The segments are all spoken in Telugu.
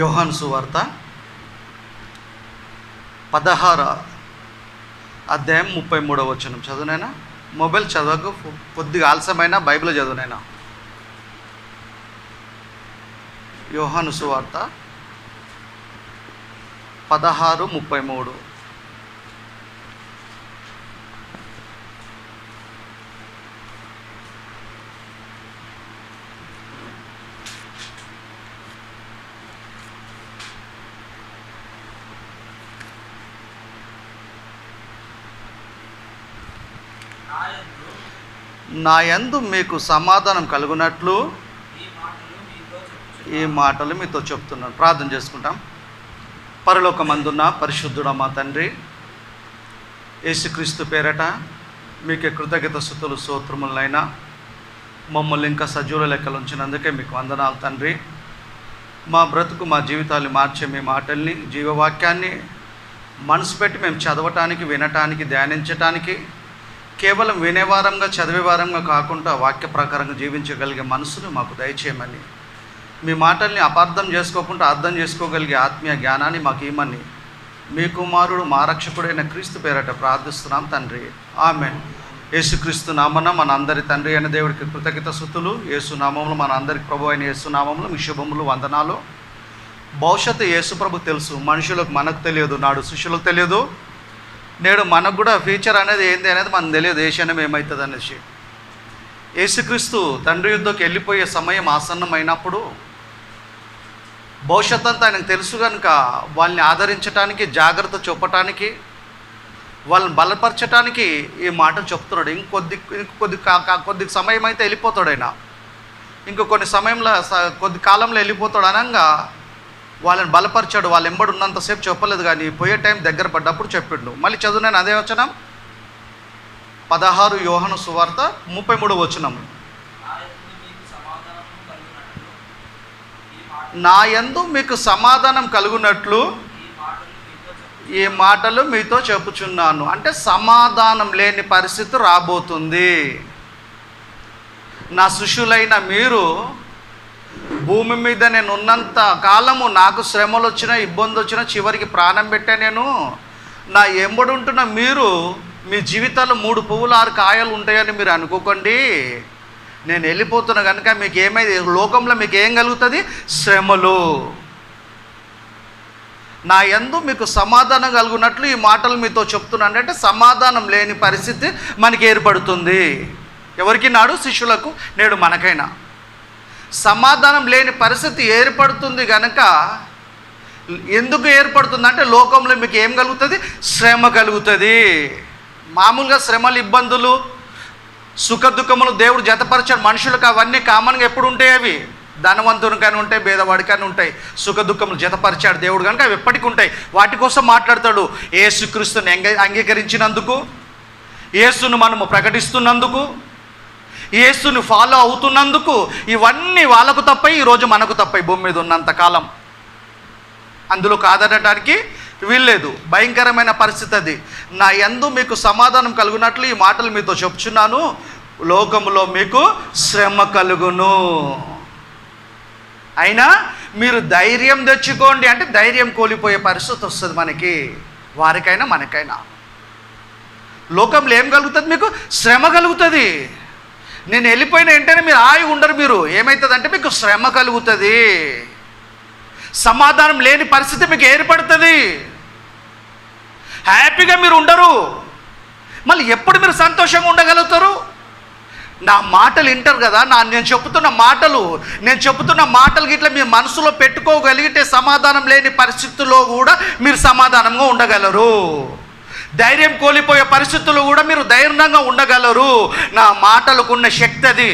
యోహాను సువార్త 16వ అధ్యాయం 33వ వచనం చదువునైనా. మొబైల్ చదవకు, కొద్దిగా ఆలస్యమైన బైబిల్ చదువునైనా. యోహాను సువార్త 16:33. నా యందు మీకు సమాధానం కలుగునట్లు ఈ మాటలు మీతో చెప్తున్నాను. ప్రార్థన చేసుకుంటాం. పరలోకమందున్న పరిశుద్ధుడా మా తండ్రి, యేసుక్రీస్తు పేరట మీకే కృతజ్ఞత స్తుతులు స్తోత్రములైనా మమ్మల్ని ఇంకా సజీవుల లెక్కలు ఉంచినందుకే మీకు వందనాలు తండ్రి. మా బ్రతుకు మా జీవితాలు మార్చే మీ మాటల్ని, జీవవాక్యాన్ని మనసు పెట్టి మేము చదవటానికి, వినటానికి, ధ్యానించటానికి, కేవలం వినేవారంగా చదివేవారంగా కాకుండా వాక్య ప్రకారంగా జీవించగలిగే మనసును మాకు దయచేయమని, మీ మాటల్ని అపార్థం చేసుకోకుండా అర్థం చేసుకోగలిగే ఆత్మీయ జ్ఞానాన్ని మాకు ఇమ్మని మీ కుమారుడు మా రక్షకుడైన క్రీస్తు పేరట ప్రార్థిస్తున్నాం తండ్రి. ఆమేన్. యేసుక్రీస్తు నామన మన అందరి తండ్రి అయిన దేవుడికి కృతజ్ఞత స్తుతులు. యేసు నామంలో మన అందరికి ప్రభు అయిన యేసు నామంలో మీ శుభములు, వందనాలు. భవిష్యత్తు యేసు ప్రభు తెలుసు, మనుషులకు మనకు తెలియదు, నాడు శిష్యులకు తెలియదు, నేడు మనకు కూడా ఫ్యూచర్ అనేది ఏంది అనేది మనకు తెలియదు, ఏ క్షణం ఏమవుతుంది అనేసి. యేసుక్రీస్తు తండ్రి యుద్ధకు వెళ్ళిపోయే సమయం ఆసన్నమైనప్పుడు భవిష్యత్ అంతా ఆయనకు తెలుసు కనుక వాళ్ళని ఆదరించడానికి, జాగ్రత్త చూపటానికి, వాళ్ళని బలపరచడానికి ఈ మాటలు చెప్తున్నాడు. కొద్ది సమయం అయితే వెళ్ళిపోతాడు ఆయన, కొన్ని సమయంలో కొద్ది కాలంలో వెళ్ళిపోతాడు అనగా వాళ్ళని బలపరిచాడు. వాళ్ళు ఎంబడి ఉన్నంతసేపు చెప్పలేదు, కానీ పోయే టైం దగ్గర పడ్డప్పుడు చెప్పిండు. మళ్ళీ చదువునేను అదే వచనం, 16 యోహాను సువార్త 33వ వచనం. నా యందు మీకు సమాధానం కలుగునట్లు ఈ మాటలు మీతో చెప్పుచున్నాను. అంటే సమాధానం లేని పరిస్థితి రాబోతుంది. నా శిష్యులైన మీరు భూమి మీద నేను ఉన్నంత కాలము నాకు శ్రమలు వచ్చినా, ఇబ్బంది వచ్చినా, చివరికి ప్రాణం పెట్టా నేను. నా ఎంబడి ఉంటున్న మీరు మీ జీవితాలు 3 పువ్వులు 6 కాయలు ఉంటాయని మీరు అనుకోకండి. నేను వెళ్ళిపోతున్నా కనుక మీకు ఏమైంది, లోకంలో మీకు ఏం కలుగుతుంది? శ్రమలు. నా యందు మీకు సమాధానం కలుగునట్లు ఈ మాటలు మీతో చెప్తున్నాను. అంటే సమాధానం లేని పరిస్థితి మనకి ఏర్పడుతుంది. ఎవరికి? నాడు శిష్యులకు, నేడు మనకైనా సమాధానం లేని పరిస్థితి ఏర్పడుతుంది. కనుక ఎందుకు ఏర్పడుతుంది అంటే లోకంలో మీకు ఏం కలుగుతుంది? శ్రమ కలుగుతుంది. మామూలుగా శ్రమలు, ఇబ్బందులు, సుఖ దుఃఖములు దేవుడు జతపరిచాడు మనుషులకు. అవన్నీ కామన్గా ఎప్పుడు ఉంటాయి? అవి ధనవంతునికైనా ఉంటాయి, పేదవాడికైనా ఉంటాయి. సుఖ దుఃఖములు జతపరిచాడు దేవుడు కనుక అవి ఎప్పటికీ ఉంటాయి. వాటి కోసం మాట్లాడతాడు. యేసుక్రీస్తుని అంగీకరించినందుకు, యేసును మనము ప్రకటిస్తున్నందుకు, యేసుని ఫాలో అవుతున్నందుకు ఇవన్నీ వాళ్ళకు తప్పై, ఈరోజు మనకు తప్పై. భూమి మీద ఉన్నంతకాలం అందులో కాదనడానికి వీల్లేదు. భయంకరమైన పరిస్థితి అది. నా యందు మీకు సమాధానం కలుగునట్లు ఈ మాటలు మీతో చెప్తున్నాను. లోకములో మీకు శ్రమ కలుగును, అయినా మీరు ధైర్యం తెచ్చుకోండి. అంటే ధైర్యం కోల్పోయే పరిస్థితి వస్తుంది మనకి, వారికైనా మనకైనా. లోకంలో ఏం కలుగుతుంది? మీకు శ్రమ కలుగుతుంది. నేను వెళ్ళిపోయిన వెంటనే మీరు ఉండరు. మీరు ఏమవుతుందంటే మీకు శ్రమ కలుగుతుంది. సమాధానం లేని పరిస్థితి మీకు ఏర్పడుతుంది. హ్యాపీగా మీరు ఉండరు. మళ్ళీ ఎప్పుడు మీరు సంతోషంగా ఉండగలుగుతారు? నా మాటలు వింటారు కదా, నేను చెప్తున్న మాటలు గిట్లా మీ మనసులో పెట్టుకోగలిగితే సమాధానం లేని పరిస్థితుల్లో కూడా మీరు సమాధానంగా ఉండగలరు. ధైర్యం కోల్పోయే పరిస్థితుల్లో కూడా మీరు ధైర్యంగా ఉండగలరు. నా మాటలకున్న శక్తి అది.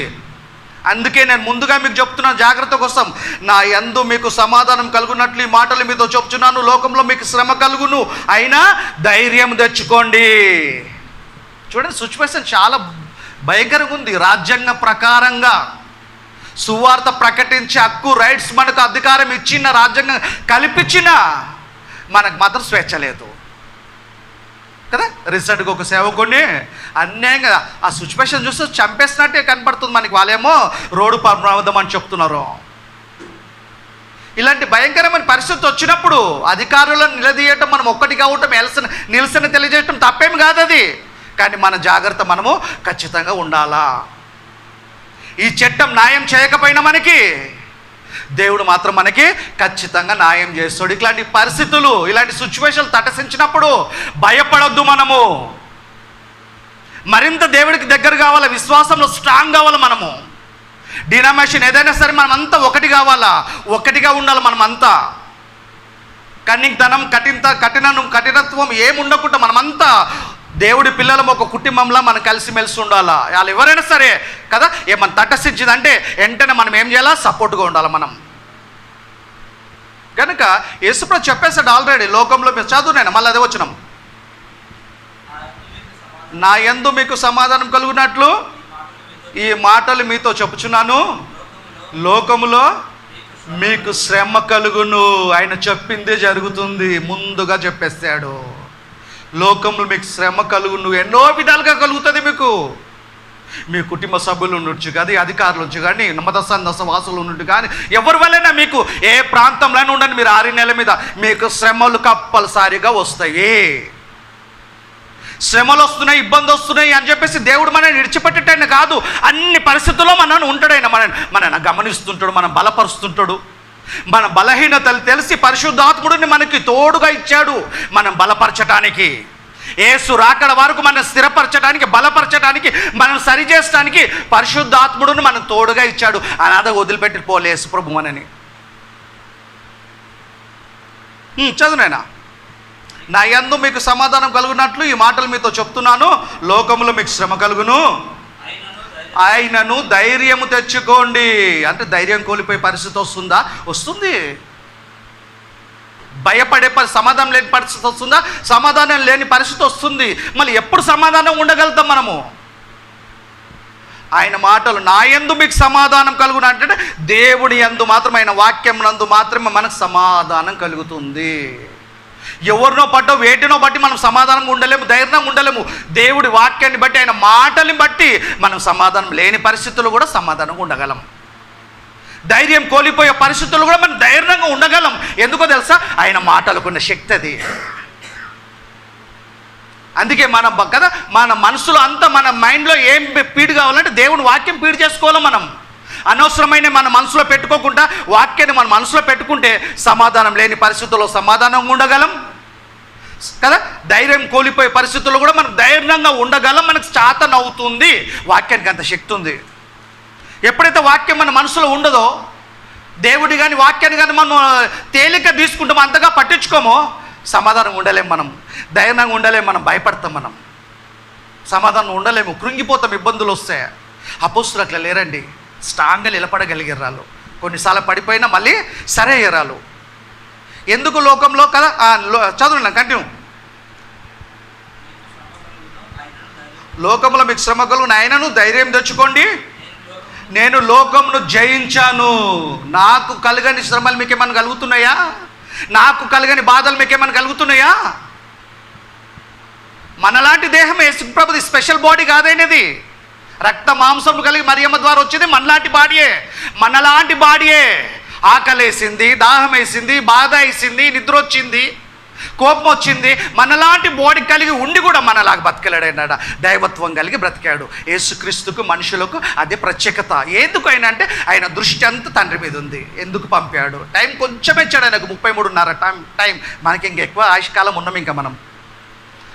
అందుకే నేను ముందుగా మీకు చెప్తున్నాను జాగ్రత్త కోసం. నా యందు మీకు సమాధానం కలుగునట్లు ఈ మాటలు మీతో చెప్తున్నాను. లోకంలో మీకు శ్రమ కలుగును, అయినా ధైర్యం తెచ్చుకోండి. చూడండి, సిచ్యువేషన్ చాలా భయంకరంగా ఉంది. రాజ్యాంగ ప్రకారంగా సువార్త ప్రకటించే హక్కు, రైట్స్ మనకు అధికారం ఇచ్చిన, రాజ్యాంగం కల్పించిన మనకు మాత్రం స్వేచ్ఛ లేదు కదా. రీసెంట్గా ఒక సేవకుడిని అన్యాయంగా ఆ సిచ్యువేషన్ చూస్తే చంపేసినట్టే కనపడుతుంది మనకి. వాళ్ళేమో రోడ్డు ప్రమాదం అని చెప్తున్నారు. ఇలాంటి భయంకరమైన పరిస్థితి వచ్చినప్పుడు అధికారులను నిలదీయటం, మనం ఒక్కటి కావటం, నిరసన తెలియజేయటం తప్పేం కాదు అది. కానీ మన జాగ్రత్త మనము ఖచ్చితంగా ఉండాలా. ఈ చట్టం న్యాయం చేయకపోయినా మనకి దేవుడు మాత్రం మనకి ఖచ్చితంగా న్యాయం చేస్తాడు. ఇట్లాంటి పరిస్థితులు, ఇలాంటి సిచ్యువేషన్లు తటసించినప్పుడు భయపడొద్దు. మనము మరింత దేవుడికి దగ్గర కావాలా, విశ్వాసంలో స్ట్రాంగ్ కావాలి. మనము డినామినేషన్ ఏదైనా సరే మనమంతా ఒకటి కావాలా, ఒకటిగా ఉండాలి. మనమంతా కన్నింగ్తనం, కఠినత్వం ఏముండకుండా మనమంతా దేవుడి పిల్లలం, ఒక కుటుంబంలో మనం కలిసిమెలిసి ఉండాలా. వాళ్ళు ఎవరైనా సరే కదా, ఏమన్నా తటస్థించిందంటే వెంటనే మనం ఏం చేయాలా, సపోర్ట్గా ఉండాలి మనం. కనుక యేసుప్రభు చెప్పేసాడు ఆల్రెడీ, లోకంలో మీరు చదువునైనా మళ్ళీ అదే వచ్చినాం, నా యందు మీకు సమాధానం కలుగునట్లు ఈ మాటలు మీతో చెప్పుచున్నాను, లోకములో మీకు శ్రమ కలుగును. ఆయన చెప్పిందే జరుగుతుంది, ముందుగా చెప్పేస్తాడు. లోకంలో మీకు శ్రమ కలుగును, ఎన్నో విధాలుగా కలుగుతుంది. మీకు మీ కుటుంబ సభ్యులు ఉండొచ్చు కానీ, అధికారులు నుంచి కానీ, వాసులు ఉన్నట్టు కానీ, ఎవరి వల్లైనా మీకు ఏ ప్రాంతంలో ఉండండి, మీరు 6 నెలల మీద మీకు శ్రమలు కంపల్సరిగా వస్తాయి. శ్రమలు వస్తున్నాయి, ఇబ్బంది వస్తున్నాయి అని చెప్పేసి దేవుడు మనల్ని విడిచిపెట్టేటైనా కాదు. అన్ని పరిస్థితుల్లో మనల్ని ఉంటాడైనా, మనల్ని గమనిస్తుంటాడు, మనం బలపరుస్తుంటాడు. మన బలహీనతలు తెలిసి పరిశుద్ధాత్ముడిని మనకి తోడుగా ఇచ్చాడు, మనం బలపరచడానికి. యేసు రాకడ వరకు మనం స్థిరపరచడానికి, బలపరచడానికి, మనం సరిచేయడానికి పరిశుద్ధాత్ముడిని మనం తోడుగా ఇచ్చాడు. అనాథ వదిలిపెట్టి పోలే యేసు ప్రభు మనని. చదువునైనా, నా యందు మీకు సమాధానం కలుగునట్లు ఈ మాటలు మీతో చెప్తున్నాను, లోకములో మీకు శ్రమ కలుగును, ఆయనను ధైర్యము తెచ్చుకోండి. అంటే ధైర్యం కోల్పోయే పరిస్థితి వస్తుందా? వస్తుంది. భయపడే సమాధానం లేని పరిస్థితి వస్తుందా? సమాధానం లేని పరిస్థితి వస్తుంది. మళ్ళీ ఎప్పుడు సమాధానం ఉండగలుగుతాం మనము? ఆయన మాటలు, నా యందు మీకు సమాధానం కలుగును అంటే దేవుడి యందు మాత్రం, ఆయన వాక్యం నందు మాత్రమే మనకు సమాధానం కలుగుతుంది. ఎవరినో పట్టో వేటినో బట్టి మనం సమాధానంగా ఉండలేము, ధైర్యంగా ఉండలేము. దేవుడి వాక్యాన్ని బట్టి, ఆయన మాటల్ని బట్టి మనం సమాధానం లేని పరిస్థితుల్లో కూడా సమాధానంగా ఉండగలం. ధైర్యం కోల్పోయే పరిస్థితుల్లో కూడా మనం ధైర్యంగా ఉండగలం. ఎందుకో తెలుసా? ఆయన మాటలకున్న శక్తి అది. అందుకే మనం కదా, మన మనసులో అంతా, మన మైండ్లో ఏం పీడు కావాలంటే దేవుని వాక్యం పీడు చేసుకోవాలి. మనం అనవసరమైన మన మనసులో పెట్టుకోకుండా వాక్యాన్ని మన మనసులో పెట్టుకుంటే సమాధానం లేని పరిస్థితుల్లో సమాధానంగా ఉండగలం కదా. ధైర్యం కోల్పోయే పరిస్థితుల్లో కూడా మనం ధైర్యంగా ఉండగలం. మనకు చేతన అవుతుంది. వాక్యానికి అంత శక్తి ఉంది. ఎప్పుడైతే వాక్యం మన మనసులో ఉండదో, దేవుడి కానీ వాక్యాన్ని కానీ మనం తేలిక తీసుకుంటామో, అంతగా పట్టించుకోమో, సమాధానంగా ఉండలేము. మనం ధైర్యంగా ఉండలేము. మనం భయపడతాం. మనం సమాధానం ఉండలేము, కృంగిపోతాం. ఇబ్బందులు వస్తాయి. అపోస్తులు అట్లా లేరండి, స్ట్రాంగ్గా నిలబడగలిగారు. కొన్నిసార్లు పడిపోయినా మళ్ళీ సరే అయ్యారు. ఎందుకు? లోకంలో కదా. చదువున్నా, కంటిన్యూ. లోకంలో మీకు శ్రమ కలుగును, ఆయనను ధైర్యం తెచ్చుకోండి, నేను లోకంను జయించాను. నాకు కలగని శ్రమలు మీకు ఏమైనా కలుగుతున్నాయా? నాకు కలగని బాధలు మీకు ఏమైనా కలుగుతున్నాయా? మనలాంటి దేహం యేసుప్రభుది స్పెషల్ బాడీ కాదైనది. రక్త మాంసం కలిగి మరియమ్మ ద్వారా వచ్చింది మనలాంటి బాడీయే. మనలాంటి బాడీయే. ఆకలేసింది, దాహం వేసింది, బాధ వేసింది, నిద్ర వచ్చింది, కోపం వచ్చింది. మనలాంటి బాడీ కలిగి ఉండి కూడా మనలాగా బతకలేడైనాడ. దైవత్వం కలిగి బ్రతికాడు. యేసుక్రీస్తుకు, మనుషులకు అదే ప్రత్యేకత. ఎందుకు అయినా అంటే ఆయన దృష్టి అంతా తండ్రి మీద ఉంది. ఎందుకు పంపాడు? టైం కొంచెం ఇచ్చాడు ఆయనకు, 33.5 టైం. మనకి ఇంక ఎక్కువ ఆయుష్కాలం ఉన్నాం ఇంకా మనం.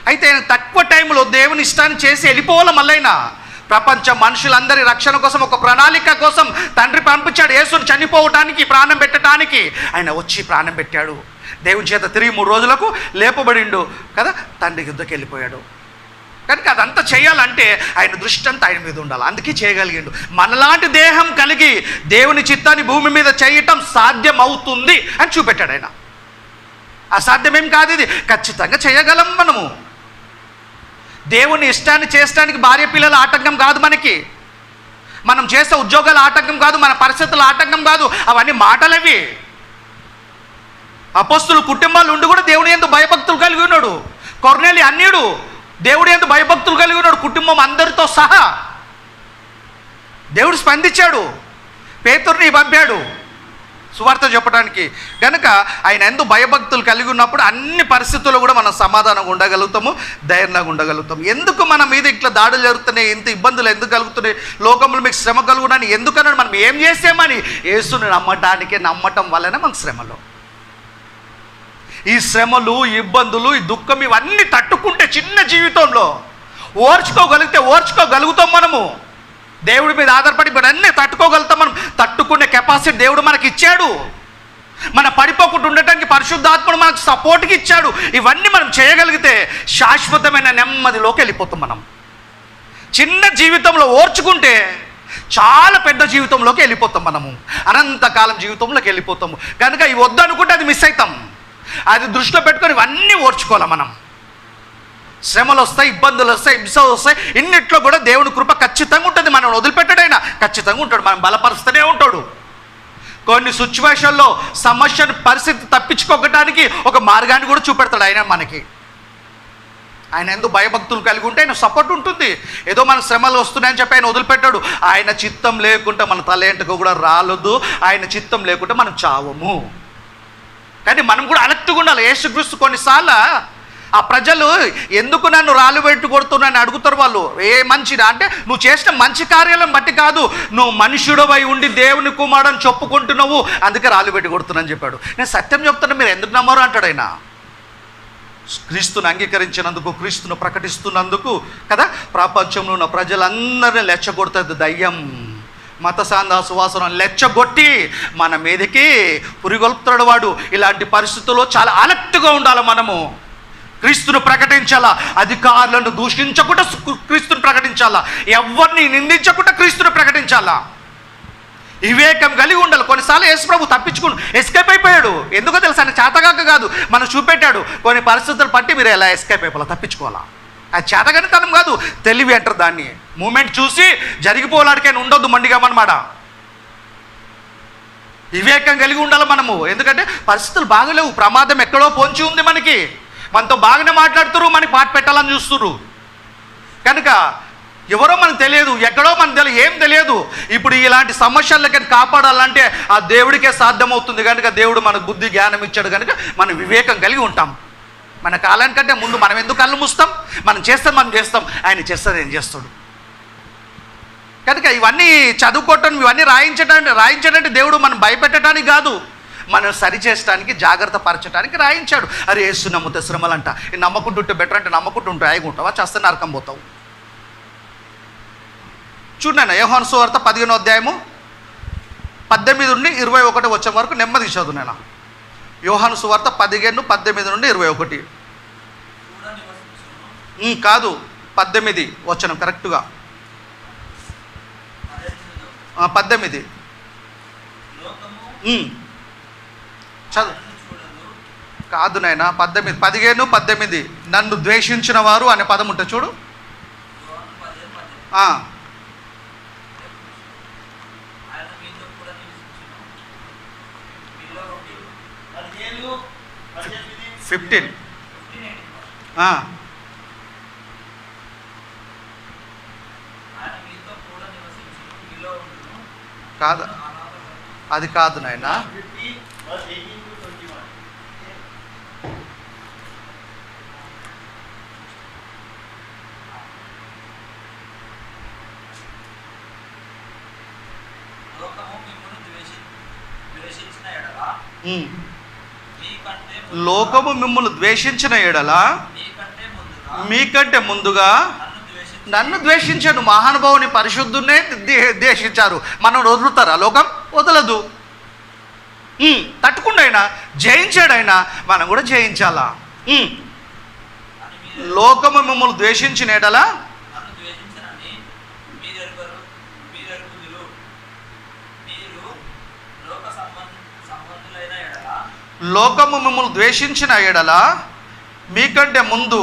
అయితే ఆయన తక్కువ టైంలో దేవుని ఇష్టాన్ని చేసి వెళ్ళిపోవాలి. మళ్ళైనా ప్రపంచ మనుషులందరి రక్షణ కోసం, ఒక ప్రణాళిక కోసం తండ్రి పంపించాడు. యేసుని చనిపోవటానికి, ప్రాణం పెట్టడానికి. ఆయన వచ్చి ప్రాణం పెట్టాడు. దేవుని చేత తిరిగి 3 రోజులకు లేపబడిండు కదా, తండ్రి యుద్ధకి వెళ్ళిపోయాడు. కనుక అదంతా చేయాలంటే ఆయన దృష్టి అంతా ఆయన మీద ఉండాలి. అందుకే చేయగలిగిండు. మనలాంటి దేహం కలిగి దేవుని చిత్తాన్ని భూమి మీద చేయటం సాధ్యమవుతుంది అని చూపెట్టాడు ఆయన. అసాధ్యమేం కాదు, ఇది ఖచ్చితంగా చేయగలం మనము. దేవుని ఇష్టాన్ని చేయడానికి భార్య పిల్లల ఆటంకం కాదు మనకి. మనం చేసే ఉద్యోగాల ఆటంకం కాదు, మన పరిస్థితుల ఆటంకం కాదు. అవన్నీ మాటలవి. అపోస్తులు కుటుంబాలు ఉండి కూడా దేవుని యందు భయభక్తులు కలిగి ఉన్నాడు. కొర్నేలి అన్యుడు దేవుడి యందు భయభక్తులు కలిగి ఉన్నాడు, కుటుంబం అందరితో సహా. దేవుడు స్పందించాడు, పేతురుని పంపాడు. సువార్త చెప్పడానికి. కనుక ఆయన ఎందు భయభక్తులు కలిగి ఉన్నప్పుడు అన్ని పరిస్థితుల్లో కూడా మనం సమాధానంగా ఉండగలుగుతాము, ధైర్యంగా ఉండగలుగుతాము. ఎందుకు మన మీద ఇట్లా దాడులు జరుగుతున్నాయి, ఇంత ఇబ్బందులు ఎందుకు కలుగుతున్నాయి, లోకంలో మీకు శ్రమ కలుగునని ఎందుకన్నాడు? మనం ఏం చేసామని? యేసుని నమ్మటం వలన మనకు శ్రమలు, ఈ శ్రమలు, ఇబ్బందులు, ఈ దుఃఖం ఇవన్నీ తట్టుకుంటే చిన్న జీవితంలో ఓర్చుకోగలుగుతాం మనము. దేవుడి మీద ఆధారపడి అన్నీ తట్టుకోగలుగుతాం మనం. తట్టుకునే కెపాసిటీ దేవుడు మనకి ఇచ్చాడు. మన పడిపోకుండా ఉండటానికి పరిశుద్ధాత్మను మనకు సపోర్ట్కి ఇచ్చాడు. ఇవన్నీ మనం చేయగలిగితే శాశ్వతమైన నెమ్మదిలోకి వెళ్ళిపోతాం మనం. చిన్న జీవితంలో ఓర్చుకుంటే చాలా పెద్ద జీవితంలోకి వెళ్ళిపోతాం మనము, అనంతకాలం జీవితంలోకి వెళ్ళిపోతాము. కనుక ఇవి వద్దు అనుకుంటే అది మిస్ అవుతాం. అది దృష్టిలో పెట్టుకొని ఇవన్నీ ఓర్చుకోవాలి మనం. శ్రమలు వస్తాయి, ఇబ్బందులు వస్తాయి, హింసలు వస్తాయి, ఇన్నిట్లో కూడా దేవుని కృప ఖచ్చితంగా ఉంటుంది. మనం వదిలిపెట్టాడైనా ఖచ్చితంగా ఉంటాడు, మనం బలపరుస్తూనే ఉంటాడు. కొన్ని సిచ్యువేషన్లో సమస్యను పరిస్థితి తప్పించుకోవడానికి ఒక మార్గాన్ని కూడా చూపెడతాడు ఆయన మనకి. ఆయన ఎందుకు భయభక్తులు కలిగి ఉంటే ఆయన సపోర్ట్ ఉంటుంది. ఏదో మన శ్రమలు వస్తున్నాయని చెప్పి ఆయన వదిలిపెట్టాడు. ఆయన చిత్తం లేకుండా మన తలేంటకు కూడా రాలదు, ఆయన చిత్తం లేకుండా మనం చావము. కానీ మనం కూడా అలర్ట్గా ఉండాలి. యేసుక్రీస్తు కొన్నిసార్లు ఆ ప్రజలు ఎందుకు నన్ను రాళ్ళు పెట్టి కొడుతున్నాను అడుగుతారు. వాళ్ళు ఏ మంచిదా అంటే, నువ్వు చేసిన మంచి కార్యాలను బట్టి కాదు, నువ్వు మనుష్యుడవై ఉండి దేవుని కుమారుడని చెప్పుకుంటున్నావు, అందుకే రాళ్ళు పెట్టి కొడుతున్నాను చెప్పాడు. నేను సత్యం చెప్తున్నా, మీరు ఎందుకు నమ్మరు అంటాడు ఆయన. క్రీస్తుని అంగీకరించినందుకు, క్రీస్తును ప్రకటిస్తున్నందుకు కదా ప్రపంచంలో ఉన్న ప్రజలందరినీ రెచ్చగొడుతుంది దయ్యం, మత సాందా సువాసనం రెచ్చగొట్టి మన మీదకి పురిగొల్పుతాడు వాడు. ఇలాంటి పరిస్థితుల్లో చాలా అలర్ట్గా ఉండాలి మనము. క్రీస్తును ప్రకటించాలా, అధికారులను దూషించకుండా క్రీస్తును ప్రకటించాలా, ఎవరిని నిందించకుండా క్రీస్తును ప్రకటించాలా. వివేకం కలిగి ఉండాలి. కొన్నిసార్లు యేసు ప్రభు ఎస్కేప్ అయిపోయాడు. ఎందుకో తెలుసు, ఆయన చేతగాక కాదు, మనం చూపెట్టాడు. కొన్ని పరిస్థితులు బట్టి మీరు ఎలా ఎస్కేప్ అయిపోవాలా, తప్పించుకోవాలా. అది చేతగానితనం కాదు, తెలివి అంటారు దాన్ని. మూమెంట్ చూసి జరిగిపోలాడికైనా ఉండొద్దు మండిగా మనమాట. వివేకం కలిగి ఉండాలి మనము. ఎందుకంటే పరిస్థితులు బాగలేవు, ప్రమాదం ఎక్కడో పొంచి ఉంది మనకి. మనతో బాగానే మాట్లాడుతున్నారు, మనకి పాట పెట్టాలని చూస్తున్నారు. కనుక ఎవరో మనకు తెలియదు, ఎక్కడో మనకు తెలియదు, ఏం తెలియదు. ఇప్పుడు ఇలాంటి సమస్యలకి కాపాడాలంటే ఆ దేవుడికే సాధ్యమవుతుంది. కనుక దేవుడు మనకు బుద్ధి జ్ఞానం ఇచ్చాడు. కనుక మనం వివేకం కలిగి ఉంటాం. మన కాలానికంటే ముందు మనం ఎందుకు కళ్ళు మూస్తాం? మనం చేస్తాం, ఆయన చేస్తాడు, ఏం చేస్తాడు. కనుక ఇవన్నీ చదువుకోవటం, ఇవన్నీ రాయించడానికి దేవుడు మనం భయపెట్టడానికి కాదు, మనం సరిచేయడానికి, జాగ్రత్త పరచడానికి రాయించాడు. అరే యేసు నమ్మితే శ్రమలంట, నమ్మకుంటుంటే బెటర్ అంటే నమ్మకుంటుంటే ఆగుంటావా, చేస్తే నరకం పోతావు. చూడన్నా యోహాను సువార్త 15వ అధ్యాయము 18 నుండి 21 వచ్చే వరకు నెమ్మది చదువు. నేను యోహాను సువార్త 15, 18 నుండి 21 కాదు 18 వచనం కరెక్ట్గా 18 చదువు. కాదు నాయన 18, 15, 18 నన్ను ద్వేషించిన వారు అనే పదం ఉంటే చూడు. కాదు, అది కాదు నాయన. లోకము మిమ్మల్ని ద్వేషించిన ఎడల మీకంటే ముందుగా నన్ను ద్వేషించాడు. మహానుభావుని పరిశుద్ధునే ద్వేషించారు. మనం వదులుతారా? లోకం వదలదు. తట్టుకుండైనా జయించాడైనా మనం కూడా జయించాలా. లోకము మిమ్మల్ని ద్వేషించిన ఎడల లోకము మిమ్మల్ని ద్వేషించిన ఎడల మీకంటే ముందు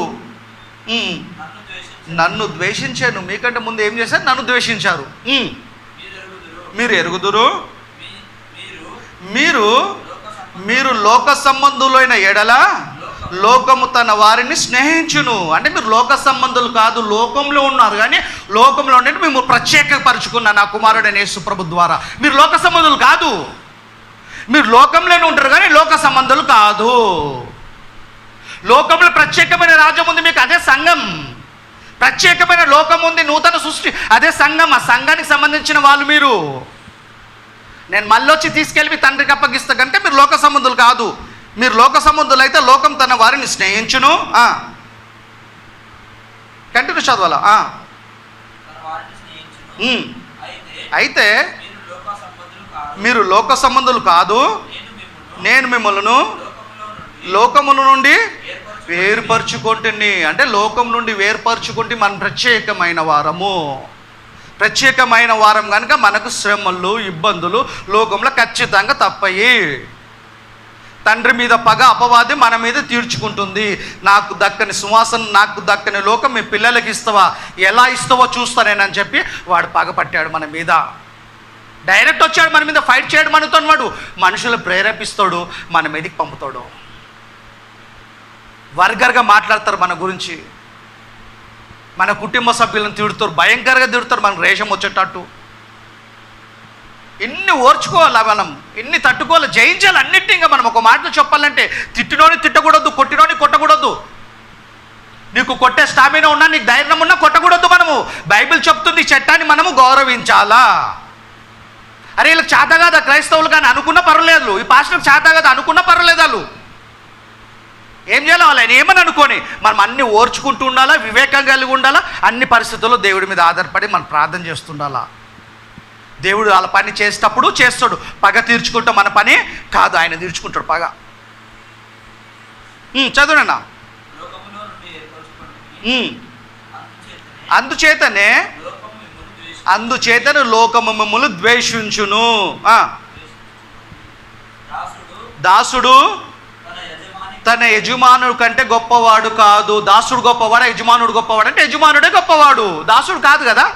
నన్ను ద్వేషించాను. మీకంటే ముందు ఏం చేశారు? నన్ను ద్వేషించారు. మీరు ఎరుగుదురు, మీరు లోక సంబంధులైన ఎడల లోకము తన వారిని స్నేహించును. అంటే మీరు లోక సంబంధులు కాదు, లోకంలో ఉన్నారు. కానీ లోకంలో ఉండే మేము ప్రత్యేకపరుచుకున్న నా కుమారుడైన యేసు ప్రభు ద్వారా మీరు లోక సంబంధులు కాదు. మీరు లోకంలోనే ఉంటారు కానీ లోక సంబంధులు కాదు. లోకంలో ప్రత్యేకమైన రాజ్యం ఉంది మీకు, అదే సంఘం. ప్రత్యేకమైన లోకం ఉంది, నూతన సృష్టి, అదే సంఘం. ఆ సంఘానికి సంబంధించిన వాళ్ళు మీరు. నేను మళ్ళొచ్చి తీసుకెళ్ళి మీ తండ్రికి అప్పగిస్తా కనుక మీరు లోక సంబంధులు కాదు. మీరు లోక సంబంధులు అయితే లోకం తన వారిని స్నేహించును. కంటిన్యూ చదవాలా? అయితే మీరు లోక సంబంధులు కాదు, నేను మిమ్మల్ని లోకముల నుండి వేరుపరుచుకుంటుని. అంటే లోకం నుండి వేరుపరుచుకుంటే మనం ప్రత్యేకమైన వారము. ప్రత్యేకమైన వారం కనుక మనకు శ్రమలు, ఇబ్బందులు లోకంలో ఖచ్చితంగా తప్పయి. తండ్రి మీద పగ అపవాది మన మీద తీర్చుకుంటుంది. నాకు దక్కని సువాసన, నాకు దక్కని లోకం మీ పిల్లలకి ఇస్తావా, ఎలా ఇస్తావో చూస్తానేనని చెప్పి వాడు పగ పట్టాడు మన మీద. డైరెక్ట్ వచ్చాడు మన మీద ఫైట్ చేయడం మనతో. వాడు మనుషులు ప్రేరేపిస్తాడు, మన మీదకి పంపుతాడు. వర్గర్గా మాట్లాడతారు మన గురించి, మన కుటుంబ సభ్యులను తిడుతారు, భయంకరంగా తిడుతారు, మనకు రేషం వచ్చేటట్టు. ఇన్ని ఓర్చుకోవాలి మనం, ఇన్ని తట్టుకోవాలి, జయించాలి అన్నిటినీ. ఇంకా మనం ఒక మాటలు చెప్పాలంటే తిట్టినోని తిట్టకూడదు, కొట్టినోని కొట్టకూడదు. నీకు కొట్టే స్టామినా ఉన్నా, నీకు ధైర్యం ఉన్నా కొట్టకూడదు. మనము బైబిల్ చెప్తుంది చట్టాన్ని మనము గౌరవించాలా. అరే వీళ్ళకి చేత కాదా క్రైస్తవులు కానీ అనుకున్న పర్వాలేదు, ఈ పాస్టర్కి చేత కాదా అనుకున్న పర్వాలేదు. వాళ్ళు ఏం చేయాలి, వాళ్ళు ఆయన ఏమని అనుకొని మనం అన్ని ఓర్చుకుంటూ ఉండాలా, వివేకం కలిగి ఉండాలా. అన్ని పరిస్థితుల్లో దేవుడి మీద ఆధారపడి మనం ప్రార్థన చేస్తుండాలా. దేవుడు వాళ్ళ పని చేసేటప్పుడు చేస్తాడు, పగ తీర్చుకుంటాం మన పని కాదు, ఆయన తీర్చుకుంటాడు పగ. చదువునన్నా. అందుచేతనే లోకము మిమ్ములను ద్వేషించును. దాసుడు తన యజమానుడు కంటే గొప్పవాడు కాదు. దాసుడు గొప్పవాడు, యజమానుడు గొప్పవాడు అంటే యజమానుడే గొప్పవాడు, దాసుడు కాదు కదా.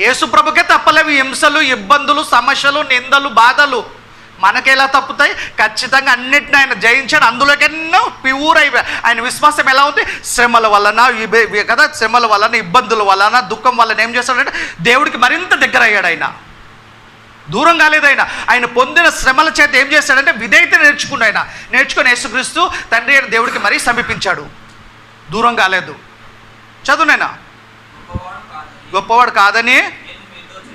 యేసుప్రభుకే తప్పలేవి హింసలు, ఇబ్బందులు, సమస్యలు, నిందలు, బాధలు. మనకెలా తప్పుతాయి? ఖచ్చితంగా అన్నిటిని ఆయన జయించాడు. అందులోకి ఎన్నో ప్యూర్ అయిపోయి ఆయన విశ్వాసం ఎలా ఉంది? శ్రమల వలన కదా, శ్రమల వలన, ఇబ్బందుల వలన, దుఃఖం వలన ఏం చేస్తాడంటే దేవుడికి మరింత దగ్గర అయ్యాడు. ఆయన దూరం కాలేదు. ఆయన పొందిన శ్రమల చేత ఏం చేస్తాడంటే విధేయత నేర్చుకున్నాడు. ఆయన నేర్చుకుని యేసుక్రీస్తు తండ్రి అయిన దేవుడికి మరీ సమీపించాడు, దూరం కాలేదు. చదువునైనా. గొప్పవాడు కాదని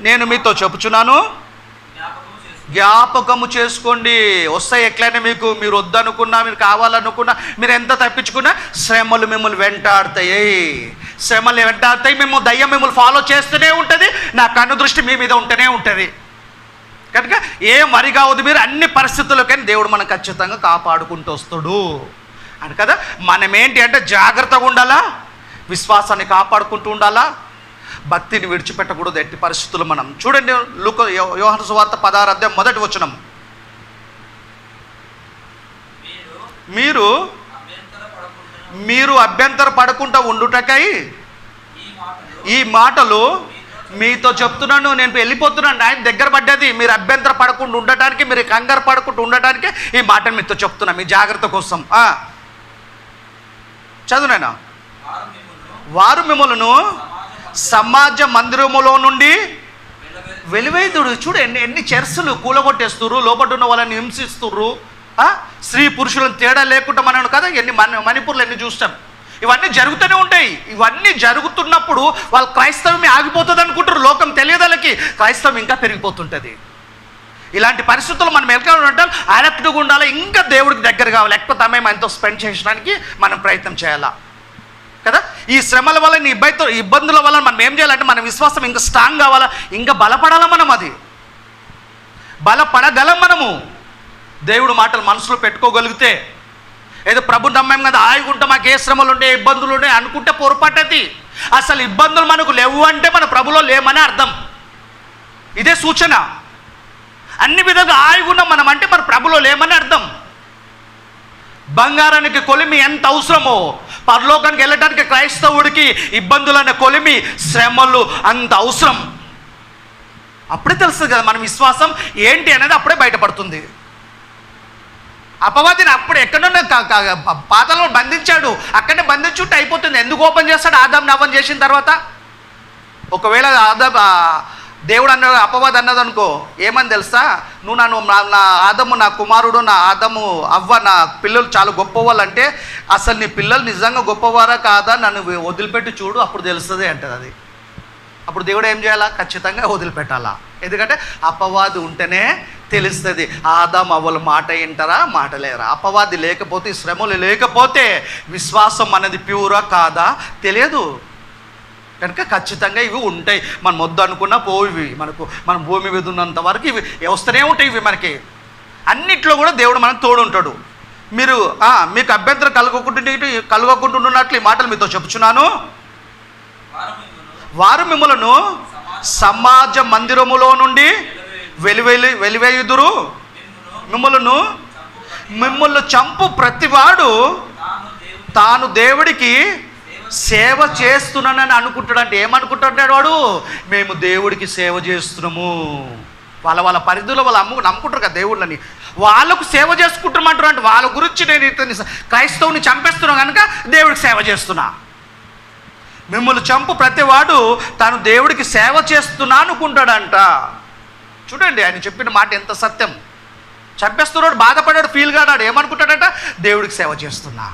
నేను మీతో చెప్పుచున్నాను, జ్ఞాపకము చేసుకోండి. వస్తాయి ఎట్లయినా మీకు, మీరు వద్దనుకున్నా, మీరు కావాలనుకున్నా, మీరు ఎంత తప్పించుకున్నా శ్రమలు మిమ్మల్ని వెంటాడతాయి. శ్రమలు వెంటాడతాయి, దయ్యం మిమ్మల్ని ఫాలో చేస్తూనే ఉంటుంది, నా కన్ను దృష్టి మీ మీద ఉంటూనే ఉంటుంది. కనుక ఏం వరి కావద్దు మీరు. అన్ని పరిస్థితులకైనా దేవుడు మనం ఖచ్చితంగా కాపాడుకుంటూ వస్తాడు అని కదా. మనం ఏంటి అంటే జాగ్రత్తగా ఉండాలా, విశ్వాసాన్ని కాపాడుకుంటూ ఉండాలా, భక్తిని విడిచిపెట్టకూడదు ఎట్టి పరిస్థితులు. మనం చూడండి యోహాను సువార్త 16వ అధ్యాయం 1వ వచనం. మీరు అభ్యంతర పడకుండా ఉండుటకై ఈ మాటలు మీతో చెప్తున్నాను. నేను వెళ్ళిపోతున్నాను, ఆయన దగ్గర పడ్డది. మీరు అభ్యంతర పడకుండా ఉండటానికి, మీరు కంగారు పడకుండా ఉండటానికి ఈ మాటను మీతో చెప్తున్నా, మీ జాగ్రత్త కోసం. చదువునైనా. వారు మిమ్మల్ని సమాజ మందిరములో నుండి వెలివేయుదురు. చూడు ఎన్ని చర్చలు కూలగొట్టేస్తుర్రు, లోపల ఉన్న వాళ్ళని హింసిస్తుర్రు. స్త్రీ పురుషులను తేడా లేకుండా మనం కదా ఎన్ని మణిపూర్లు ఎన్ని చూస్తాం. ఇవన్నీ జరుగుతూనే ఉంటాయి. ఇవన్నీ జరుగుతున్నప్పుడు వాళ్ళు క్రైస్తవమే ఆగిపోతుంది అనుకుంటారు. లోకం తెలియదలకి క్రైస్తవం ఇంకా పెరిగిపోతుంటుంది. ఇలాంటి పరిస్థితుల్లో మనం ఎలాంటే అలర్ట్గా ఉండాలి, ఇంకా దేవుడికి దగ్గర కావాలి, లేకపోతే ఆమె మనతో స్పెండ్ చేయడానికి మనం ప్రయత్నం చేయాలా కదా. ఈ శ్రమల వల్ల, ఇబ్బందుల వల్ల మనం ఏం చేయాలంటే మన విశ్వాసం ఇంకా స్ట్రాంగ్ కావాలా, ఇంకా బలపడాలా. మనం అది బలపడగలం. మనము దేవుడు మాటలు మనసులో పెట్టుకోగలిగితే, ఏదో ప్రభు నమ్మం కదా ఆయుగుంటే మాకు ఏ శ్రమలు ఉండే, ఇబ్బందులు ఉండే అనుకుంటే పొరపాటది. అసలు ఇబ్బందులు మనకు లేవు అంటే మన ప్రభులో లేమని అర్థం. ఇదే సూచన. అన్ని విధాలుగా ఆయుగున్నాం మనం అంటే మన ప్రభులో లేమని అర్థం. బంగారానికి కొలిమి ఎంత అవసరమో, పరలోకానికి వెళ్ళడానికి క్రైస్తవుడికి ఇబ్బందులనే కొలిమి, శ్రమలు అంత అవసరం. అప్పుడే తెలుస్తుంది కదా మన విశ్వాసం ఏంటి అనేది, అప్పుడే బయటపడుతుంది. అపవాదిని అప్పుడు ఎక్కడన్నా పాతాళంలో బంధించాడు, అక్కడనే బంధించుంటే అయిపోతుంది. ఎందుకు ఓపెన్ చేస్తాడు? ఆదాంని అవ్వని చేసిన తర్వాత. ఒకవేళ దేవుడు అన్నాడు, అపవాది అన్నది అనుకో, ఏమని తెలుసా, నువ్వు నా ఆదము, నా కుమారుడు, నా ఆదము అవ్వ, నా పిల్లలు చాలా గొప్పవాళ్ళు అంటే, అసలు నీ పిల్లలు నిజంగా గొప్పవారా కాదా, నన్ను వదిలిపెట్టి చూడు, అప్పుడు తెలుస్తుంది అంటది అది. అప్పుడు దేవుడు ఏం చేయాలా, ఖచ్చితంగా వదిలిపెట్టాలా. ఎందుకంటే అపవాది ఉంటేనే తెలుస్తుంది ఆదాం అవ్వల మాట వింటారా, మాట లేరా. అపవాది లేకపోతే, శ్రమలు లేకపోతే విశ్వాసం అనేది ప్యూరా కాదా తెలియదు. కనుక ఖచ్చితంగా ఇవి ఉంటాయి. మనం వద్దు అనుకున్నా పోయివి, మన భూమి మీద ఉన్నంత వరకు ఇవి వస్తూనే ఉంటాయి. ఇవి మనకి అన్నిట్లో కూడా దేవుడు మనకు తోడు ఉంటాడు. మీకు అభ్యంతరం కలగకుంటున్నట్లు ఈ మాటలు మీతో చెప్పుచున్నాను. వారు మిమ్మలను సమాజ మందిరములో నుండి వెలివేయుదురు. మిమ్మల్ని చంపు ప్రతివాడు తాను దేవుడికి సేవ చేస్తున్నానని అనుకుంటాడు. అంటే ఏమనుకుంటున్నాడు వాడు, మేము దేవుడికి సేవ చేస్తున్నాము. వాళ్ళ పరిధిలో వాళ్ళు నమ్ముకుంటారు కదా దేవుళ్ళని, వాళ్ళకు సేవ చేసుకుంటామంటారు. అంటే వాళ్ళ గురించి నేను ఇతని క్రైస్తవుని చంపేస్తున్నాను కనుక దేవుడికి సేవ చేస్తున్నా. మిమ్మల్ని చంపు ప్రతివాడు తాను దేవుడికి సేవ చేస్తున్నా అనుకుంటాడంట. చూడండి ఆయన చెప్పిన మాట ఎంత సత్యం. చంపేస్తున్నాడు, బాధపడాడు, ఫీల్ కాడాడు, ఏమనుకుంటాడట, దేవుడికి సేవ చేస్తున్నా.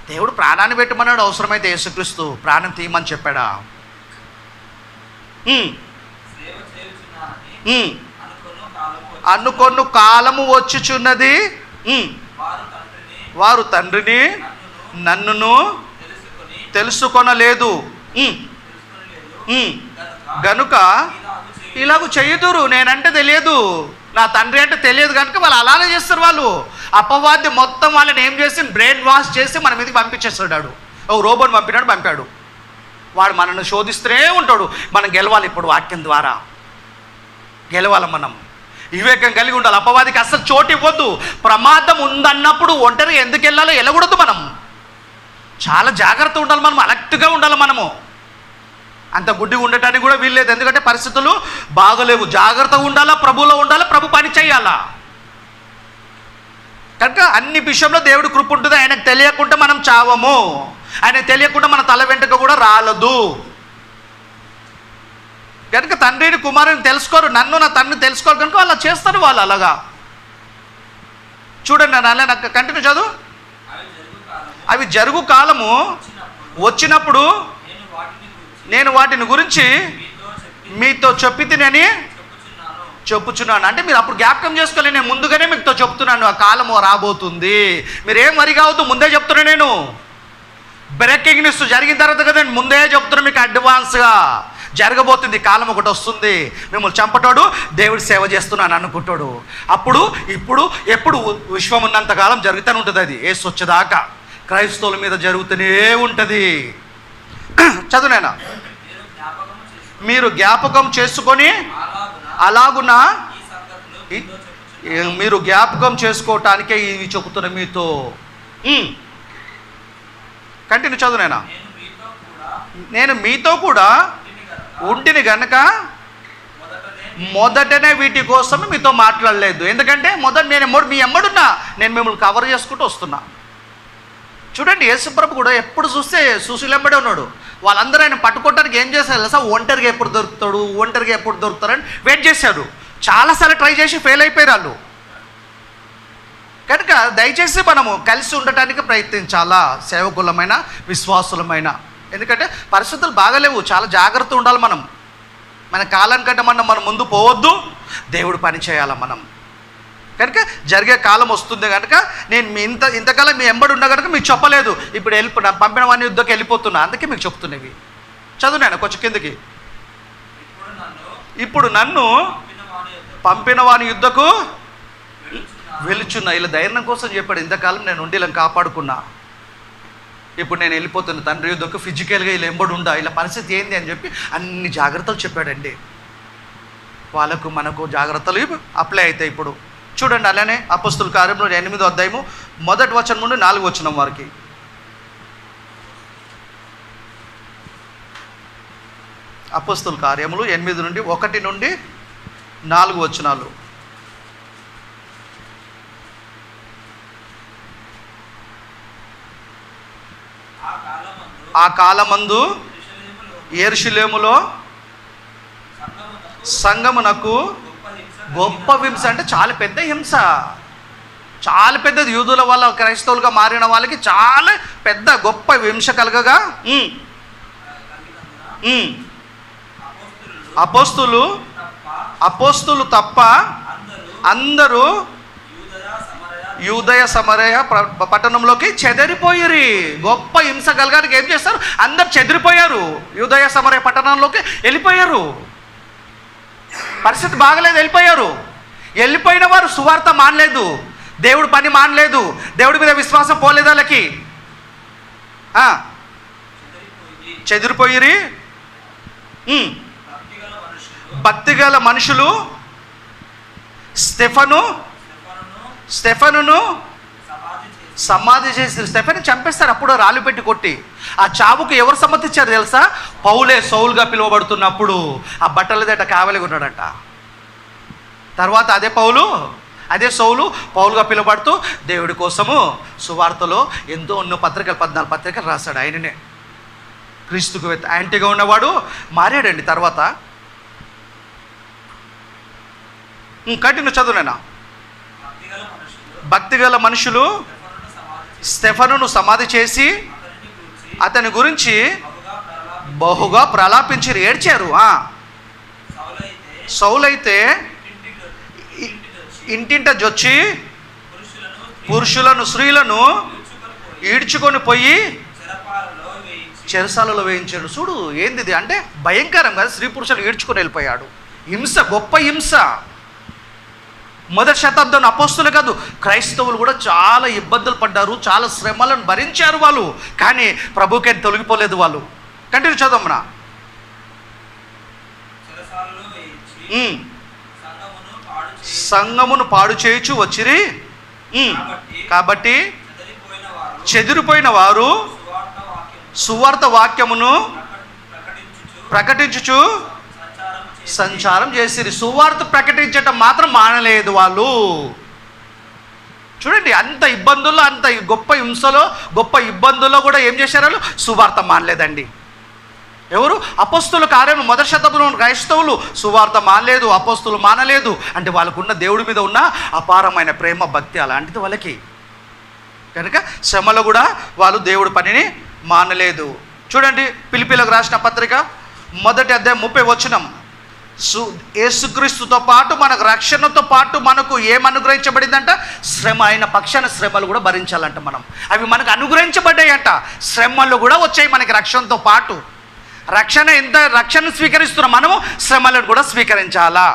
దేవుడు ప్రాణాన్ని పెట్టమన్నాడు, అవసరమైతే యేసుక్రీస్తు ప్రాణం తీయమని చెప్పాడా. అనుకొను కాలము వచ్చుచున్నది, వారు తండ్రిని నన్నును తెలుసుకొనలేదు గనుక ఇలాగ చెయ్యుదురు. నేనంటే తెలియదు, నా తండ్రి అంటే తెలియదు కనుక వాళ్ళు అలానే చేస్తారు. వాళ్ళు అపవాది మొత్తం వాళ్ళని ఏం చేసి బ్రెయిన్ వాష్ చేసి మన మీదకి పంపించేస్తాడు. ఒక రోబోని పంపాడు. వాడు మనల్ని శోధిస్తూనే ఉంటాడు. మనం గెలవాలి. ఇప్పుడు వాక్యం ద్వారా గెలవాలి. మనం వివేకం కలిగి ఉండాలి. అపవాదికి అస్సలు చోటు ఇవ్వద్దు. ప్రమాదం ఉందన్నప్పుడు ఒంటరిగా ఎందుకు వెళ్ళకూడదు. మనం చాలా జాగ్రత్త ఉండాలి. మనం అలర్ట్గా ఉండాలి. మనము అంత గుడ్డిగా ఉండటానికి కూడా వీల్లేదు. ఎందుకంటే పరిస్థితులు బాగలేవు. జాగ్రత్తగా ఉండాలా, ప్రభులో ఉండాలా, ప్రభు పని చేయాలా. కనుక అన్ని విషయంలో దేవుడి కృప ఉంటుంది. ఆయనకు తెలియకుండా మనం చావము. ఆయనకు తెలియకుండా మన తల వెంట్రుక కూడా రాలదు. కనుక తండ్రిని కుమారుని తెలుసుకోరు, నన్ను నా తండ్రిని తెలుసుకోరు కనుక అలా చేస్తారు. వాళ్ళు అలాగా చూడండి. అలా నాకు కంటిన్యూ చదువు. అవి జరుగు కాలము వచ్చినప్పుడు నేను వాటిని గురించి మీతో చెప్పితినని చెప్పుచున్నాను. అంటే మీరు అప్పుడు జ్ఞాపకం చేసుకోవాలి. నేను ముందుగానే మీతో చెప్తున్నాను, ఆ కాలము రాబోతుంది. మీరేం వరి కావద్దు, ముందే చెప్తున్నా. నేను బ్రేకింగ్ న్యూస్ జరిగిన తర్వాత కదా నేను ముందే చెప్తున్నా మీకు, అడ్వాన్స్గా జరగబోతుంది. కాలం ఒకటి వస్తుంది, మిమ్మల్ని చంపటాడు, దేవుడి సేవ చేస్తున్నాను అనుకుంటాడు. అప్పుడు ఇప్పుడు ఎప్పుడు విశ్వం ఉన్నంతకాలం జరుగుతూనే ఉంటుంది. అది యేసు వచ్చేదాకా క్రైస్తవుల మీద జరుగుతూనే ఉంటుంది. చదువునేనా, మీరు జ్ఞాపకం చేసుకొని అలాగున మీరు జ్ఞాపకం చేసుకోవటానికే ఇవి చెబుతున్నా మీతో. కంటిన్యూ చదువునేనా. నేను మీతో కూడా ఉంటిని గనక మొదటనే వీటి కోసం మీతో మాట్లాడలేదు. ఎందుకంటే మీ ఎమ్మడున్నా నేను మిమ్మల్ని కవర్ చేసుకుంటూ వస్తున్నా. చూడండి, యేసుప్రభు కూడా ఎప్పుడు చూస్తే సుశీలెంబడే ఉన్నాడు. వాళ్ళందరూ ఆయన పట్టుకోవడానికి ఏం చేశారు తెలుసా, ఒంటరిగా ఎప్పుడు దొరుకుతారని వెయిట్ చేశారు. చాలాసార్లు ట్రై చేసి ఫెయిల్ అయిపోయారు వాళ్ళు. కనుక దయచేసి మనము కలిసి ఉండటానికి ప్రయత్నించాలా, సేవకులమైన విశ్వాసులమైన. ఎందుకంటే పరిస్థితులు బాగలేవు, చాలా జాగ్రత్త ఉండాలి. మన కాలానికంటే మనం ముందు పోవద్దు, దేవుడు పని చేయాలి మనం. కనుక జరిగే కాలం వస్తుంది కనుక నేను ఇంతకాలం మీ ఎంబడి ఉన్నా కనుక మీకు చెప్పలేదు. ఇప్పుడు పంపిన వాని యుద్ధకి వెళ్ళిపోతున్నా, అందుకే మీకు చెప్తున్నవి. చదువునాను కొంచెం కిందకి. ఇప్పుడు నన్ను పంపిన వాని యుద్ధకు వెలుచున్నా. ఇలా ధైర్యం కోసం చెప్పాడు. ఇంతకాలం నేను ఉండి ఇలా కాపాడుకున్నా, ఇప్పుడు నేను వెళ్ళిపోతున్నా తండ్రి యుద్ధకు, ఫిజికల్గా ఇలా ఎంబడి ఉండా, ఇలా పరిస్థితి ఏంది అని చెప్పి అన్ని జాగ్రత్తలు చెప్పాడండి. వాళ్ళకు మనకు జాగ్రత్తలు అప్లై అవుతాయి. ఇప్పుడు చూడండి, అలానే అపొస్తలుల కార్యములు 8వ అధ్యాయము 1వ వచనం నుండి 4వ వచనం వారికి. అపొస్తలుల కార్యములు 8 నుండి 1 నుండి 4 వచనాలు. ఆ కాలమందు యెరూషలేములో సంఘమునకు గొప్ప హింస అంటే చాలా పెద్ద హింస, చాలా పెద్దది. యూదుల వల్ల క్రైస్తవులుగా మారిన వాళ్ళకి చాలా పెద్ద గొప్ప హింస కలగగా అపోస్తులు తప్ప అందరూ యూదయ సమరయ పట్టణంలోకి చెదిరిపోయిరి. గొప్ప హింస కలగానికి ఏం చేస్తారు? అందరు చెదిరిపోయారు, యూదయ సమరయ పట్టణంలోకి వెళ్ళిపోయారు. పరిస్థితి బాగలేదు, వెళ్ళిపోయిన వారు సువార్త మానలేదు, దేవుడు పని మానలేదు, దేవుడి మీద విశ్వాసం పోలేదు వాళ్ళకి. చెదిరిపోయిరి. భక్తిగల మనుషులు స్టెఫనును సమాధి చేసి, స్టెఫెన్ చంపేస్తారు అప్పుడు రాళ్ళు పెట్టి కొట్టి. ఆ చావుకు ఎవరు సమ్మతించారు తెలుసా? పౌలే సౌలుగా పిలువబడుతున్నప్పుడు ఆ బట్టల దట కావలిగా ఉన్నాడంట. తర్వాత అదే సౌలు పౌలుగా పిలువబడుతూ దేవుడి కోసము సువార్తలో ఎన్నో 14 పత్రికలు రాశాడు. ఆయననే క్రీస్తుకు యాంటీగా ఉన్నవాడు మారాడండి. తర్వాత కంటిన్యూ చదువునేనా. భక్తిగల మనుషులు స్టెఫనును సమాధి చేసి అతని గురించి బహుగా ప్రలాపించి ఏడ్చారు. సౌలైతే ఇంటింట జొచ్చి పురుషులను స్త్రీలను ఈడ్చుకొని పోయి చెరసాలలో వేయించాడు. చూడు ఏంది ఇది అంటే భయంకరంగా స్త్రీ పురుషులు ఈడ్చుకొని వెళ్ళిపోయాడు. హింస, గొప్ప హింస. మొదటి శతాబ్దం అపోస్తులు కాదు, క్రైస్తవులు కూడా చాలా ఇబ్బందులు పడ్డారు, చాలా శ్రమలను భరించారు వాళ్ళు. కానీ ప్రభుకే తొలగిపోలేదు వాళ్ళు. కంటిన్యూ చదవమనా. సంఘమును పాడు చేయుచు వచ్చిరి. కాబట్టి చెదిరిపోయిన వారు సువార్త వాక్యమును ప్రకటించుచు సంచారం చేసిరి. సువార్త ప్రకటించటం మాత్రం మానలేదు వాళ్ళు. చూడండి, అంత ఇబ్బందుల్లో, అంత గొప్ప హింసలో, గొప్ప ఇబ్బందుల్లో కూడా ఏం చేశారు వాళ్ళు? సువార్త మానలేదండి. ఎవరు? అపోస్తుల కార్యం మొదటి శతాబ్దంలో క్రైస్తవులు సువార్త మానలేదు, అపోస్తులు మానలేదు. అంటే వాళ్ళకున్న దేవుడి మీద ఉన్న అపారమైన ప్రేమ, భక్తి అలాంటిది వాళ్ళకి. కనుక శ్రమలో కూడా వాళ్ళు దేవుడి పనిని మానలేదు. చూడండి, ఫిలిప్పీలకు రాసిన పత్రిక 1వ అధ్యాయం 30వ వచనం. యేసుక్రీస్తుతో పాటు మనకు రక్షణతో పాటు మనకు ఏం అనుగ్రహించబడిందంట? శ్రమ. ఆయన పక్షాన శ్రమలు కూడా భరించాలంట మనం. అవి మనకు అనుగ్రహించబడ్డాయంట. శ్రమలు కూడా వచ్చాయి మనకి రక్షణతో పాటు. రక్షణ స్వీకరిస్తున్నాం మనము, శ్రమలను కూడా స్వీకరించాలా.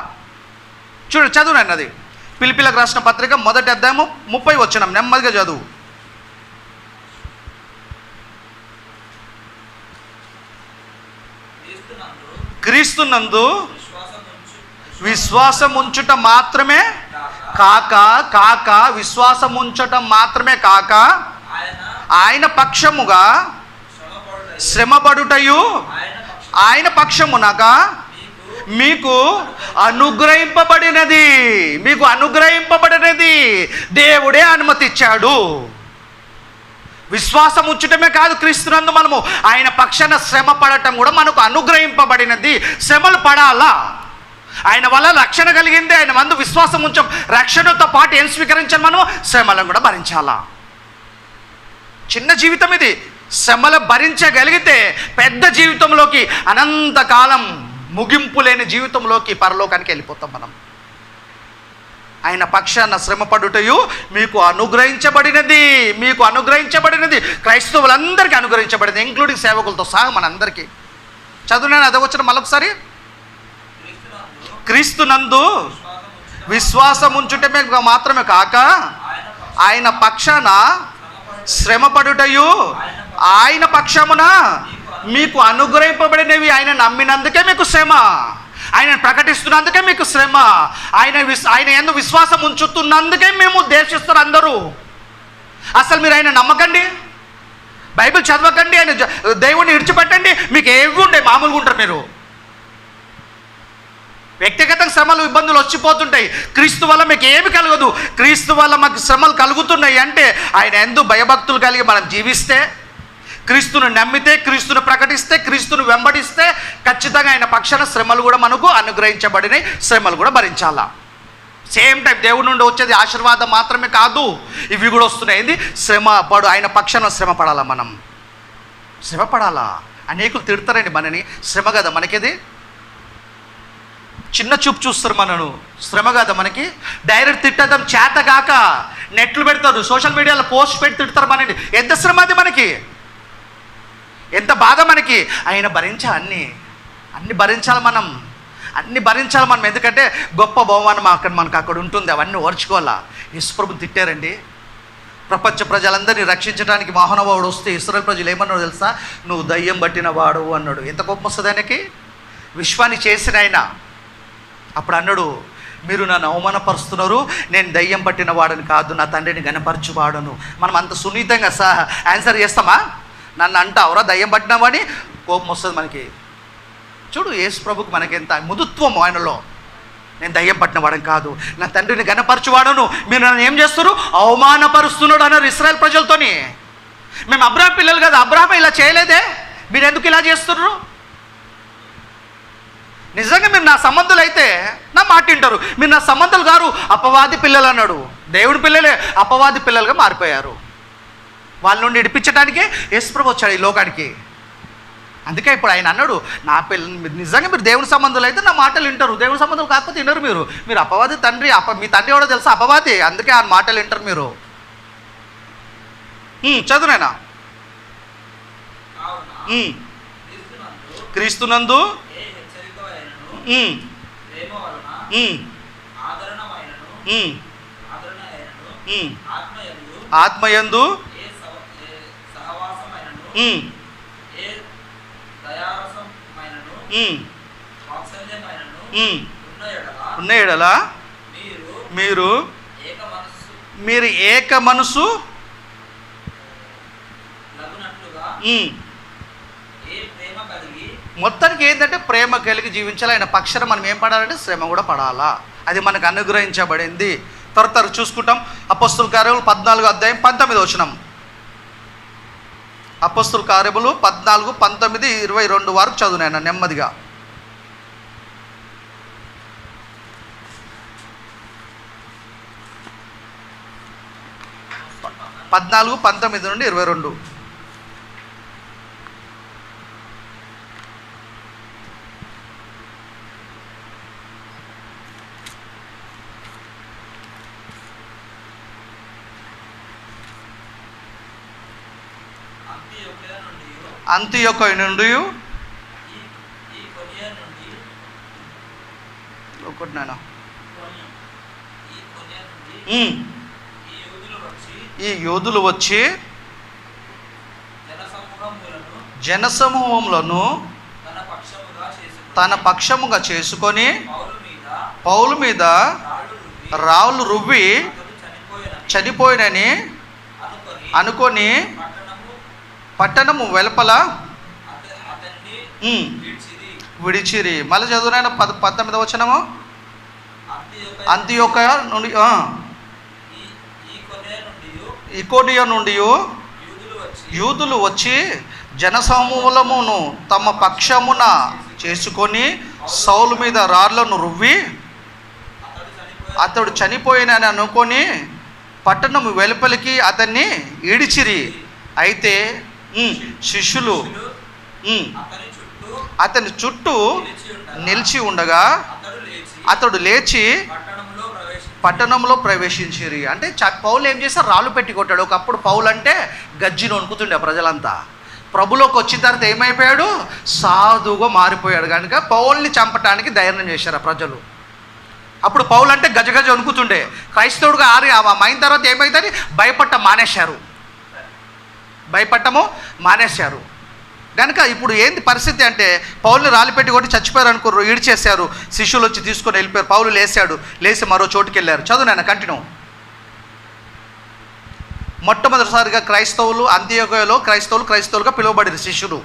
చదువు అన్నది ఫిలిప్పీలకు రాసిన పత్రిక 1వ అధ్యాయము 30వ వచనం. నెమ్మదిగా చదువు. క్రీస్తునందు విశ్వాసం ఉంచుట మాత్రమే కాక విశ్వాసం ఉంచటం మాత్రమే కాక ఆయన పక్షముగా శ్రమపడుటయు ఆయన పక్షమునగా మీకు అనుగ్రహింపబడినది దేవుడే అనుమతిచ్చాడు. విశ్వాసం ఉంచటమే కాదు, క్రీస్తునందు మనము ఆయన పక్షాన శ్రమ పడటం కూడా మనకు అనుగ్రహింపబడినది. శ్రమలు పడాలా, ఆయన వల్ల రక్షణ కలిగింది, ఆయన మందు విశ్వాసం ఉంచాం. రక్షణతో పాటు ఏం స్వీకరించాలి? మనము శ్రమలను కూడా భరించాలా. చిన్న జీవితం ఇది. శ్రమలు భరించగలిగితే పెద్ద జీవితంలోకి, అనంతకాలం ముగింపు లేని జీవితంలోకి, పరలోకానికి వెళ్ళిపోతాం మనం. ఆయన పక్షాన శ్రమపడుటయు మీకు అనుగ్రహించబడినది. క్రైస్తవులందరికీ అనుగ్రహించబడింది, ఇంక్లూడింగ్ సేవకులతో సహా మనందరికీ. చదువునే అదే వచ్చిన మళ్ళొకసారి. క్రీస్తునందు విశ్వాసం ఉంచుటమే మాత్రమే కాక ఆయన పక్షాన శ్రమపడుటయు ఆయన పక్షమున మీకు అనుగ్రహింపబడినవి. ఆయన నమ్మినందుకే మీకు శ్రమ, ఆయన ప్రకటిస్తున్నందుకే మీకు శ్రమ, ఆయన యందు విశ్వాసం ఉంచుతున్నందుకే మేము దేశిస్తారు అందరూ. అసలు మీరు ఆయన నమ్మకండి, బైబిల్ చదవకండి, ఆయన దేవుడిని విడిచిపెట్టండి, మీకు ఏవి ఉంటాయి? మామూలుగా ఉంటారు మీరు. వ్యక్తిగత శ్రమలు, ఇబ్బందులు వచ్చిపోతుంటాయి. క్రీస్తు వల్ల మీకు ఏమి కలగదు. క్రీస్తు వల్ల మాకు శ్రమలు కలుగుతున్నాయి అంటే ఆయన యందు భయభక్తులు కలిగి మనం జీవిస్తే, క్రీస్తును నమ్మితే, క్రీస్తును ప్రకటిస్తే, క్రీస్తును వెంబడిస్తే ఖచ్చితంగా ఆయన పక్షాన శ్రమలు కూడా మనకు అనుగ్రహించబడినాయి. శ్రమలు కూడా భరించాలా. సేమ్ టైం దేవుడి నుండి వచ్చేది ఆశీర్వాదం మాత్రమే కాదు, ఇవి కూడా వస్తున్నాయి. ఏంది? శ్రమ పడు, ఆయన పక్షాన శ్రమ పడాలా, మనం శ్రమ పడాలా. అనేకులు తిడతారండి మనని, శ్రమ కదా మనకిది. చిన్న చూపు చూస్తారు మనను, శ్రమ కదా మనకి. డైరెక్ట్ తిట్టడం చేత కాక నెట్లు పెడతారు, సోషల్ మీడియాలో పోస్ట్ పెట్టి తిడతారు మనని. ఎంత శ్రమ అది మనకి, ఎంత బాధ మనకి. ఆయన అన్ని భరించాలి మనం, అన్ని భరించాలి మనం. ఎందుకంటే గొప్ప బహుమానం మనకు అక్కడ ఉంటుంది, అవన్నీ ఓర్చుకోవాలా. యేసుప్రభుని తిట్టారండి. ప్రపంచ ప్రజలందరినీ రక్షించడానికి మహానుభావుడు వస్తే ఇశ్రాయేలు ప్రజలు ఏమన్నాడు తెలుసా? నువ్వు దయ్యం పట్టిన వాడు అన్నాడు. ఎంత కోపం వస్తుంది ఆయనకి, విశ్వాన్ని చేసిన ఆయన. అప్పుడు అన్నాడు, మీరు నన్ను అవమానపరుస్తున్నారు, నేను దయ్యం పట్టిన వాడని కాదు, నా తండ్రిని గణపరచువాడను. మనం అంత సున్నితంగా ఆన్సర్ చేస్తామా? నన్ను అంటావురా దయ్యం పట్టినావని, కోపం వస్తుంది మనకి. చూడు యేసు ప్రభుకు మనకెంత మృదుత్వం ఆయనలో. నేను దయ్యం పట్టిన వాడని కాదు, నా తండ్రిని గణపరచువాడను. మీరు నన్ను ఏం చేస్తారు? అవమానపరుస్తున్నాడు అన్నారు ఇశ్రాయేలు ప్రజలతోని. మేము అబ్రాహాం పిల్లలు కదా, అబ్రాహాం ఇలా చేయలేదే, మీరు ఎందుకు ఇలా చేస్తున్నారు? నిజంగా మీరు నా సంబంధులు అయితే నా మాట వింటారు. మీరు నా సంబంధులు గారు, అపవాది పిల్లలు అన్నాడు. దేవుడి పిల్లలే అపవాది పిల్లలుగా మారిపోయారు. వాళ్ళ నుండి ఇడిపించడానికే యేసుప్రభు వచ్చాడు ఈ లోకానికి. అందుకే ఇప్పుడు ఆయన అన్నాడు, నా పిల్లలు నిజంగా మీరు దేవుని సంబంధులు అయితే నా మాటలు వింటారు, దేవుని సంబంధులు కాకపోతే వినరు. మీరు అపవాది తండ్రి, మీ తండ్రి ఎవడో తెలుసా? అపవాది. అందుకే ఆ మాటలు వింటారు మీరు. చదువునైనా క్రీస్తునందు ఆత్మయందు ఉన్న ఎడల మీరు ఏక మనసు మొత్తానికి ఏంటంటే ప్రేమ కలిగి జీవించాలి. ఆయన పక్షాన మనం ఏం పడాలంటే శ్రమ కూడా పడాలా. అది మనకు అనుగ్రహించబడింది. త్వర చూసుకుంటాం. అపోస్తుల కార్యములు 14వ అధ్యాయం 19వ వచనం. అపోస్తుల కార్యములు 14, 19, 22 వరకు చదువునైనా నెమ్మదిగా. 14, 19 నుండి 22. అంతియొక్క నుండి ఒకటినైనా ఈ యోధులు వచ్చి జనసమూహములను తన పక్షముగా చేసుకొని పౌలు మీద రాళ్ళు రువ్వి చనిపోయినని అనుకొని పట్టణము వెలుపల విడిచిరి. మళ్ళీ చదువునైనా 19వ వచనము. అంతియొక్క నుండి ఇకోనియ నుండి యూదులు వచ్చి జనసమూహమును తమ పక్షమున చేసుకొని సౌలు మీద రాళ్లను రువ్వి అతడు చనిపోయినని అనుకొని పట్టణము వెలుపలికి అతన్ని ఈడిచిరి. అయితే శిష్యులు అతని చుట్టూ నిలిచి ఉండగా అతడు లేచి పట్టణంలో ప్రవేశించిరి. అంటే పౌలు ఏం చేశారు? రాళ్ళు పెట్టి కొట్టాడు. ఒకప్పుడు పౌలు అంటే గజ్జిని వణుకుతుండే ప్రజలంతా. ప్రభులోకి వచ్చిన తర్వాత ఏమైపోయాడు? సాధువుగా మారిపోయాడు. కనుక పౌల్ని చంపటానికి ధైర్యం చేశారు ఆ ప్రజలు. అప్పుడు పౌలు అంటే గజగజ వణుకుతుండే. క్రైస్తవుడుగా అయిన తర్వాత ఏమైందని భయపడటము మానేశారు. కనుక ఇప్పుడు ఏంది పరిస్థితి అంటే పౌలుని రాలిపెట్టి కొట్టి చచ్చిపోయారు అనుకోరు, ఈడ్చేశారు. శిష్యులు వచ్చి తీసుకొని వెళ్ళిపోయారు. పౌలు లేచి మరో చోటుకి వెళ్ళారు. చదువు నాన్న కంటిన్యూ. మొట్టమొదటిసారిగా క్రైస్తవులు అంతియోకయలో క్రైస్తవులుగా పిలువబడిన శిష్యులు.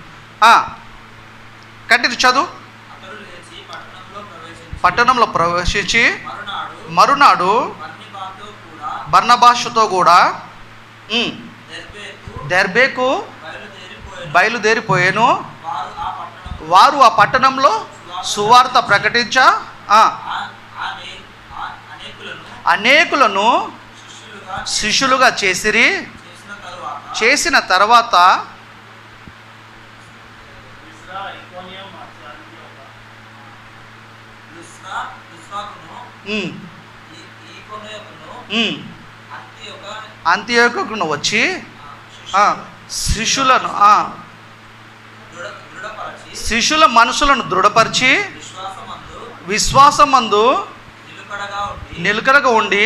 కంటిన్యూ చదువు. పట్టణంలో ప్రవేశించి మరునాడు బర్నబాషుతో కూడా దెర్బేకు బయలుదేరిపోయాను. వారు ఆ పట్టణంలో సువార్త ప్రకటించ అనేకులను శిష్యులుగా చేసిన తర్వాత అంతియోకును వచ్చి శిష్యుల మనసులను దృఢపరిచి విశ్వాసమందు నిలకడగా ఉండి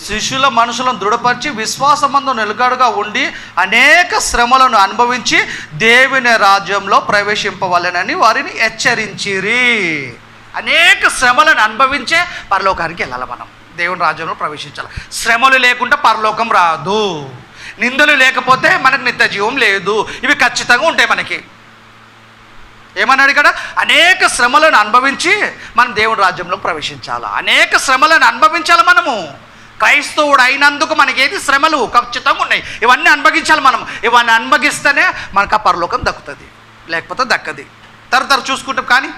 శిష్యుల మనసులను దృఢపరిచి విశ్వాసమందు నిలకడగా ఉండి అనేక శ్రమలను అనుభవించి దేవుని రాజ్యంలో ప్రవేశింపవలెనని వారిని హెచ్చరించిరి. అనేక శ్రమలను అనుభవించే పరలోకానికి వెళ్ళాలి. మనం దేవుని రాజ్యంలో ప్రవేశించాలి. శ్రమలు లేకుండా పరలోకం రాదు. నిందలు లేకపోతే మనకు నిత్య జీవం లేదు. ఇవి ఖచ్చితంగా ఉంటాయి మనకి. ఏమన్నాడు ఇక్కడ? అనేక శ్రమలను అనుభవించి మనం దేవుని రాజ్యంలో ప్రవేశించాలి. అనేక శ్రమలను అనుభవించాలి. మనము క్రైస్తవుడు అయినందుకు మనకేది శ్రమలు ఖచ్చితంగా ఉన్నాయి. ఇవన్నీ అనుభవించాలి. మనం ఇవన్నీ అనుభవిస్తేనే మనకు ఆ పరలోకం దక్కుతుంది, లేకపోతే దక్కది. తరతర చూసుకుంటాం. కానీ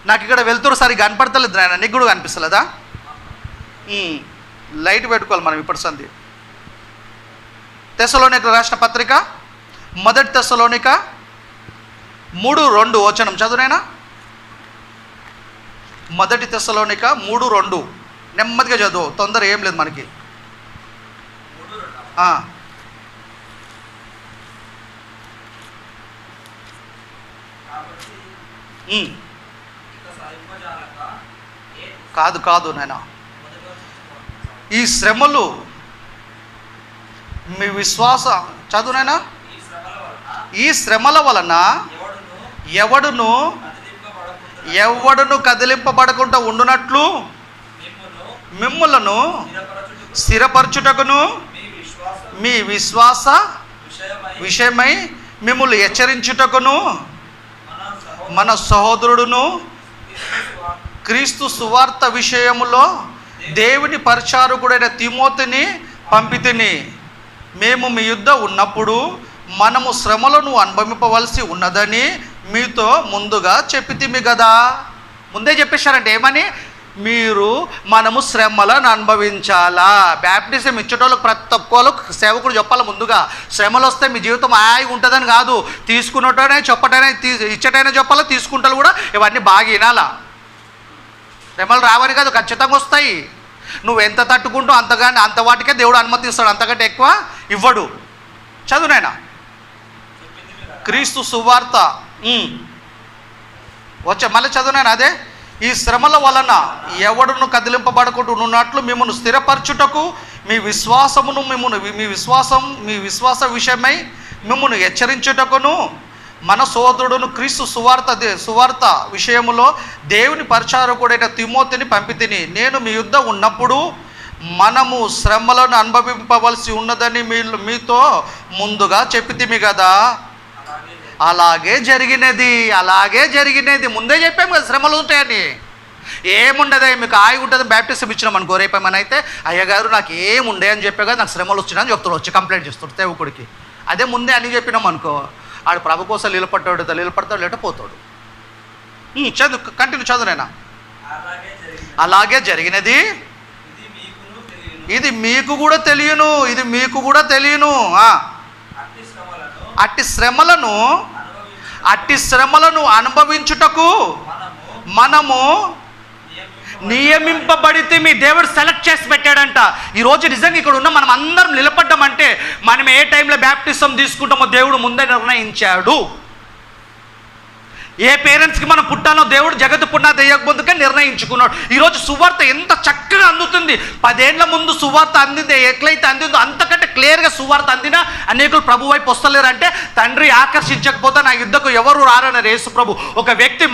నాకు ఇక్కడ వెళ్తురు సరిగ్గా కనపడతలేదు. నాయన నీకు కూడా కనిపిస్తలేదా? లైట్ పెట్టుకోవాలి మనం ఇప్పటి సంది. తెస్సలోనిక రాసిన పత్రిక 1 తెస్సలోనిక 3:2 వచనం చదువునైనా. 1 తెస్సలోనిక 3:2 నెమ్మదిగా చదువు, తొందర ఏం లేదు మనకి. కాదు నాయన, ఈ శ్రమలు మీ విశ్వాస చదువునైనా ఈ శ్రమల వలన ఎవడును కదిలింపబడకుండా ఉండునట్లు మిమ్ములను స్థిరపరచుటకును మీ విశ్వాస విషయమై మిమ్ములు హెచ్చరించుటకును మన సహోదరుడును క్రీస్తు సువార్త విషయములో దేవుని పరిచారకుడైన తిమోతిని పంపితిని. మేము మీ యుద్ధ ఉన్నప్పుడు మనము శ్రమలను అనుభవింపవలసి ఉన్నదని మీతో ముందుగా చెప్పితిమి కదా. ముందే చెప్పేశారంటే ఏమని? మనము శ్రమలను అనుభవించాలా. బ్యాప్టిజం ఇచ్చేటోళ్ళకి ప్రతి ఒక్కళ్ళకు సేవకుడు చెప్పాలి ముందుగా. శ్రమలు వస్తే మీ జీవితం హాయిగా ఉంటుందని కాదు, తీసుకున్నటనే చెప్పటనే ఇచ్చటైనా చెప్పాలా, తీసుకుంటారు కూడా. ఇవన్నీ బాగా వినాలా. శ్రమలు రావని కాదు, ఖచ్చితంగా వస్తాయి. నువ్వు ఎంత తట్టుకుంటావు అంత వాటికే దేవుడు అనుమతిస్తాడు, అంతకంటే ఎక్కువ ఇవ్వడు. చదువునైనా క్రీస్తు సువార్త వచ్చే మళ్ళీ చదువునైనా అదే. ఈ శ్రమల వలన ఎవడును కదిలింపబడకుండా ఉన్నట్లు మిమ్మల్ని స్థిరపరచుటకు మీ విశ్వాస విషయమై మిమ్మల్ని హెచ్చరించుటకును మన సోదరుడును క్రీస్తు సువార్త విషయములో దేవుని పరిచారకుడైన తిమోతిని పంపితిని. నేను మీ యుద్ధ ఉన్నప్పుడు మనము శ్రమలను అనుభవింపవలసి ఉన్నదని మీతో ముందుగా చెప్పితిమి కదా. అలాగే జరిగినది. ముందే చెప్పాము కదా శ్రమలు ఉంటాయని. ఏముండదు, మీకు హాయిగా ఉంటుంది. బ్యాప్టిజం ఇచ్చినాం అనుకో, రేపేమని అయితే అయ్యగారు నాకు ఏముండే అని చెప్పే కదా, నాకు శ్రమలు వచ్చినాయని చెప్తాడు, వచ్చి కంప్లైంట్ చేస్తాడు సేవకుడికి. అదే ముందే అని చెప్పినాం అనుకో, ఆడు ప్రభు కోసం నిలబడతాడు లేట పోతాడు. చదువు, కంటిన్యూ చదువునైనా. అలాగే జరిగినది, ఇది మీకు కూడా తెలియను. అట్టి శ్రమలను అనుభవించుటకు మనము నియమింపబడితే మీ దేవుడు సెలెక్ట్ చేసి పెట్టాడంట. ఈరోజు నిజంగా ఇక్కడ ఉన్న మనం అందరం నిలబడ్డామంటే మనం ఏ టైంలో బ్యాప్టిజం తీసుకుంటామో దేవుడు ముందే నిర్ణయించాడు. ఏ పేరెంట్స్కి మనం పుట్టానో దేవుడు జగత్తు పునాది వేయకముందుకే నిర్ణయించుకున్నాడు. ఈరోజు సువార్త ఎంత చక్కగా అందుతుంది. 10 ఏళ్ల ముందు సువార్త అందింది ఎట్లయితే అందిందో అంతకంటే క్లియర్గా సువార్త అందినా అనేకులు ప్రభు వైపు వస్తలేరంటే తండ్రి ఆకర్షించకపోతే నా యుద్ధకు ఎవరు రారన్నారు యేసు ప్రభు. ఒక వ్యక్తి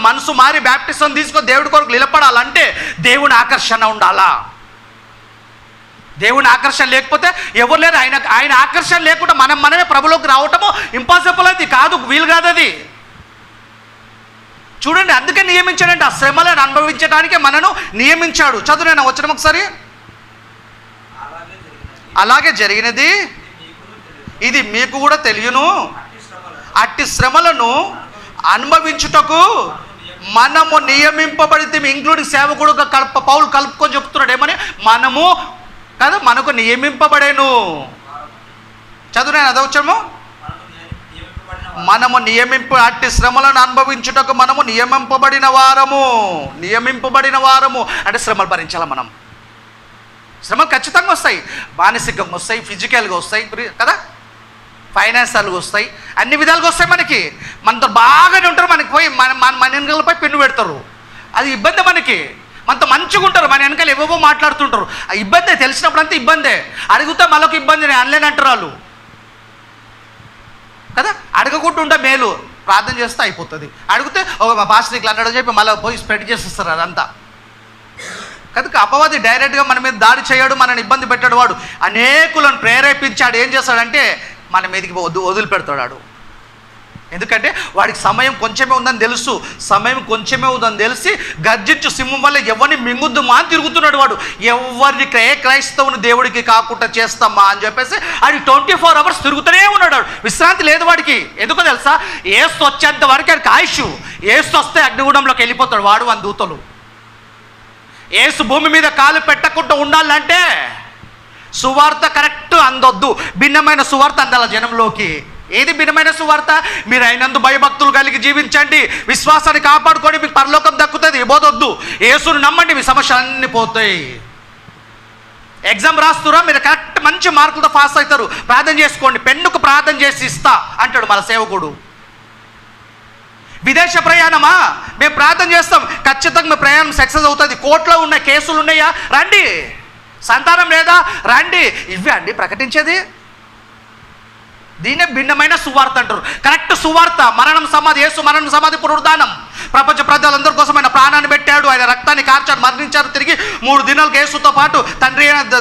మనసు మారి బ్యాప్టిజం తీసుకొని దేవుడి కొరకు నిలబడాలంటే దేవుని ఆకర్షణ ఉండాలా. దేవుని ఆకర్షణ లేకపోతే ఎవరు లేరు. ఆయన ఆకర్షణ లేకుండా మనమే ప్రభులోకి రావటము ఇంపాసిబుల్. అది కాదు, వీలు కాదు అది. చూడండి, అందుకే నియమించాడంటే ఆ శ్రమలను అనుభవించడానికే మనను నియమించాడు. చదువునైనా వచ్చిన ఒకసారి. అలాగే జరిగినది, ఇది మీకు కూడా తెలియను, అట్టి శ్రమలను అనుభవించుటకు మనము నియమింపబడితే, ఇంక్లూడింగ్ సేవకుడు పౌలు కలుపుకొని చెప్తున్నాడు ఏమని, మనము కదా మనకు నియమింపబడేను. చదువు నేను అదవచ్చము, మనము అట్టి శ్రమలను అనుభవించుటకు మనము నియమింపబడిన వారము అంటే శ్రమలు భరించాలి. మనం శ్రమలు ఖచ్చితంగా వస్తాయి, మానసికంగా వస్తాయి, ఫిజికల్గా వస్తాయి కదా, ఫైనాన్షియల్గా వస్తాయి, అన్ని విధాలుగా వస్తాయి. మనతో బాగానే ఉంటారు, మనకి పోయి మన వెనకాలపై పెన్ను పెడతారు, అది ఇబ్బంది. మనతో మంచిగా ఉంటారు, మన వెనకాల ఏవేవో మాట్లాడుతుంటారు, ఆ ఇబ్బందే. తెలిసినప్పుడు అంతా ఇబ్బందే, అడిగితే మళ్ళొక ఇబ్బంది, నేను అనలేని అంటారు వాళ్ళు కదా. అడగకుండా ఉంటే మేలు, ప్రార్థన చేస్తే అయిపోతుంది. అడిగితే మా పాస్టర్ ఇట్లా అన్నాడు చెప్పి మళ్ళీ పోయి స్ప్రెడ్ చేసేస్తారు అదంతా. కనుక అపవాది డైరెక్ట్గా మన మీద దాడి చేయడు, మనని ఇబ్బంది పెట్టాడు. వాడు అనేకులను ప్రేరేపించాడు. ఏం చేస్తాడంటే మన మీదకి వదిలిపెడతాడు. ఎందుకంటే వాడికి సమయం కొంచెమే ఉందని తెలిసి గర్జించు సింహం వల్ల ఎవరిని మింగుద్దు మా అని తిరుగుతున్నాడు వాడు. ఎవరిని క్రైస్తవుని దేవుడికి కాకుండా చేస్తామా అని చెప్పేసి అది 24 hours తిరుగుతూనే ఉన్నాడు. విశ్రాంతి లేదు వాడికి. ఎందుకో తెలుసా, ఏసు వచ్చేంత వరకు వాడికి ఆయుష్. ఏసు వస్తే అగ్నిగుండంలోకి వెళ్ళిపోతాడు వాడు, అని దూతలు. ఏసు భూమి మీద కాలు పెట్టకుండా ఉండాలంటే సువార్త కరెక్ట్ అందొద్దు, భిన్నమైన సువార్త అందాల జనంలోకి. ఏది భిన్నమైన సువార్త? మీరు అయినందు భయభక్తులు కలిగి జీవించండి, విశ్వాసాన్ని కాపాడుకొని మీకు పరలోకం దక్కుతుంది. బోధొద్దు, యేసును నమ్మండి, మీ సమస్యలు అన్నీ పోతాయి. ఎగ్జామ్ రాస్తురా, మీరు కరెక్ట్ మంచి మార్కులతో పాస్ అవుతారు, ప్రార్థన చేసుకోండి. పెన్నుకు ప్రార్థన చేసి ఇస్తా అంటాడు మన సేవకుడు. విదేశ ప్రయాణమా, మేము ప్రార్థన చేస్తాం, ఖచ్చితంగా మీ ప్రయాణం సక్సెస్ అవుతుంది. కోర్టులో ఉన్న కేసులు ఉన్నాయా, రండి. సంతానం లేదా, రండి. ఇవే అండి ప్రకటించేది. దీనే భిన్నమైన సువార్త అంటారు. కరెక్ట్ సువార్త. మరణం సమాధి, యేసు మరణం సమాధి పునరుద్ధానం. ప్రపంచ ప్రజలందరి కోసం ఆయన ప్రాణాన్ని పెట్టాడు, ఆయన రక్తాన్ని కార్చాడు, మరణించారు, తిరిగి 3 దినాలకు యేసుతో పాటు తండ్రి అయిన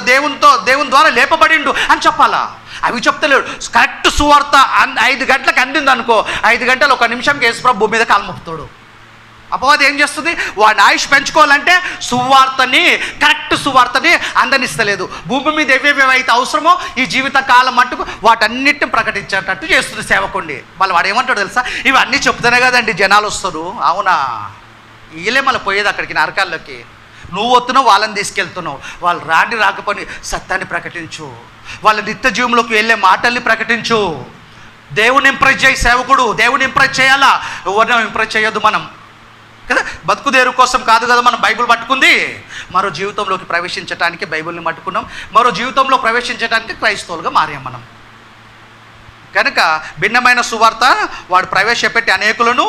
దేవుని ద్వారా లేపబడిండు అని చెప్పాలా? అవి చెప్తలేడు. కరెక్ట్ సువార్త 5 గంటలకు అందింది అనుకో, 5 గంటలు 1 నిమిషంకి యేసుప్రభు భూమి మీద కాల్మొప్పుతాడు. అపవాది ఏం చేస్తుంది, వాడిని ఆయుష్ పెంచుకోవాలంటే కరెక్ట్ సువార్తని అందనిస్తలేదు. భూమి మీద ఏవేవేవైతే అవసరమో ఈ జీవిత కాలం మట్టుకు వాటన్నిటిని ప్రకటించేటట్టు చేస్తుంది సేవకుండి. మళ్ళీ వాడు ఏమంటాడు తెలుసా, ఇవన్నీ చెప్తేనే కదండి జనాలు వస్తారు. అవునా, వీళ్ళే మళ్ళీ పోయేది అక్కడికి, నరకాల్లోకి. నువ్వు వస్తున్నావు, వాళ్ళని తీసుకెళ్తున్నావు. వాళ్ళు రాకపోని సత్యాన్ని ప్రకటించు, వాళ్ళ నిత్య జీవంలోకి వెళ్ళే మాటల్ని ప్రకటించు. దేవుని ఇంప్రెస్ చేయి సేవకుడు, దేవుని ఇంప్రెస్ చేయాలా, ఎవరినో ఇంప్రెస్ చేయొద్దు మనం కదా. బతుకుదేరు కోసం కాదు కదా మనం బైబిల్ పట్టుకుంది, మరో జీవితంలోకి ప్రవేశించడానికి బైబిల్ని పట్టుకున్నాం, మరో జీవితంలో ప్రవేశించడానికి క్రైస్తవులుగా మారాం మనం. కనుక భిన్నమైన సువార్త వాడు ప్రవేశపెట్టి అనేకులను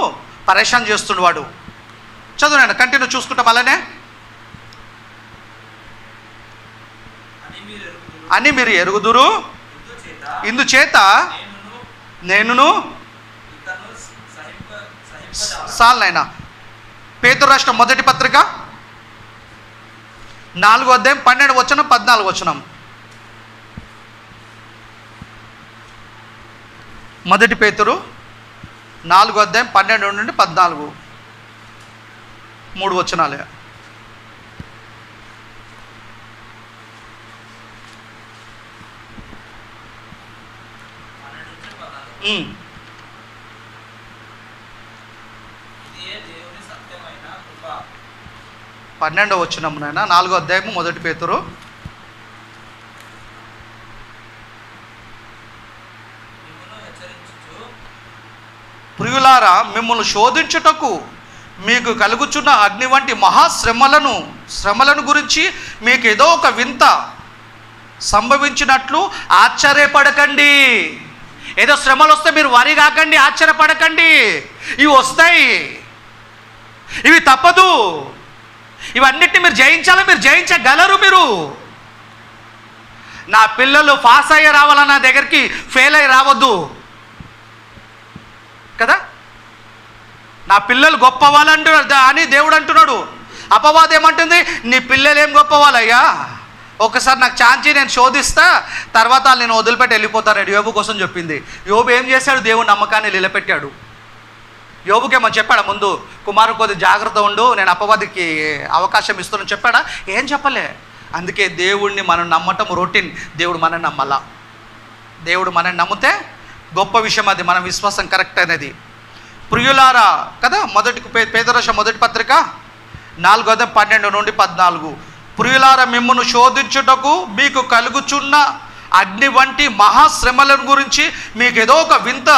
పరేషాన్ చేస్తుండు వాడు. చదువు నేను కంటిన్యూ చూసుకుంటాం. అలానే అని మీరు ఎరుగుదురు, ఇందుచేత నేనును సాలైనా. పేతురు రాసిన మొదటి పత్రిక 4వ అధ్యాయం 12వ వచనం 14వ వచనం. మొదటి పేతురు 4వ అధ్యాయం 12 నుండి 14, 3 వచనాలే. పన్నెండవ వచనం నాయన, 4వ అధ్యాయము మొదటి పేతురు. ప్రియులారా, మిమ్మల్ని శోధించుటకు మీకు కలుగుచున్న అగ్ని వంటి శ్రమలను గురించి మీకు ఏదో ఒక వింత సంభవించినట్లు ఆశ్చర్యపడకండి. ఏదో శ్రమలు వస్తే మీరు వరి కాకండి, ఆశ్చర్యపడకండి. ఇవి వస్తాయి, ఇవి తప్పదు. ఇవన్నిటిని మీరు జయించాలి, మీరు జయించగలరు. మీరు నా పిల్లలు పాస్ అయ్యి రావాలా, నా దగ్గరికి ఫెయిల్ అయ్యి రావద్దు కదా. నా పిల్లలు గొప్పవాళ్ళంటు అని దేవుడు అంటున్నాడు. అపవాదం ఏమంటుంది, నీ పిల్లలు ఏం గొప్పవాళ్ళయ్యా, ఒకసారి నాకు ఛాన్స్ నేను శోధిస్తా, తర్వాత నేను వదిలిపెట్టి వెళ్ళిపోతాను. యోబు కోసం చెప్పింది. యోబు ఏం చేశాడు, దేవుని నమ్మకాన్ని నిలబెట్టాడు. యోబుకేమో చెప్పాడా ముందు, కుమారు కొద్ది జాగ్రత్త ఉండు, నేను అపవాదికి అవకాశం ఇస్తున్నాను చెప్పాడా? ఏం చెప్పలే. అందుకే దేవుడిని మనం నమ్మటం రొటీన్, దేవుడు మనం నమ్మాలా. దేవుడు మనల్ని నమ్మితే గొప్ప విషయం, అది మన విశ్వాసం కరెక్ట్ అనేది. ప్రియులారా కదా, పేతురు మొదటి పత్రిక 4:12-14. ప్రియులారా, మిమ్మును శోధించుటకు మీకు కలుగుచున్న అగ్ని వంటి మహాశ్రమలను గురించి మీకు ఏదో ఒక వింత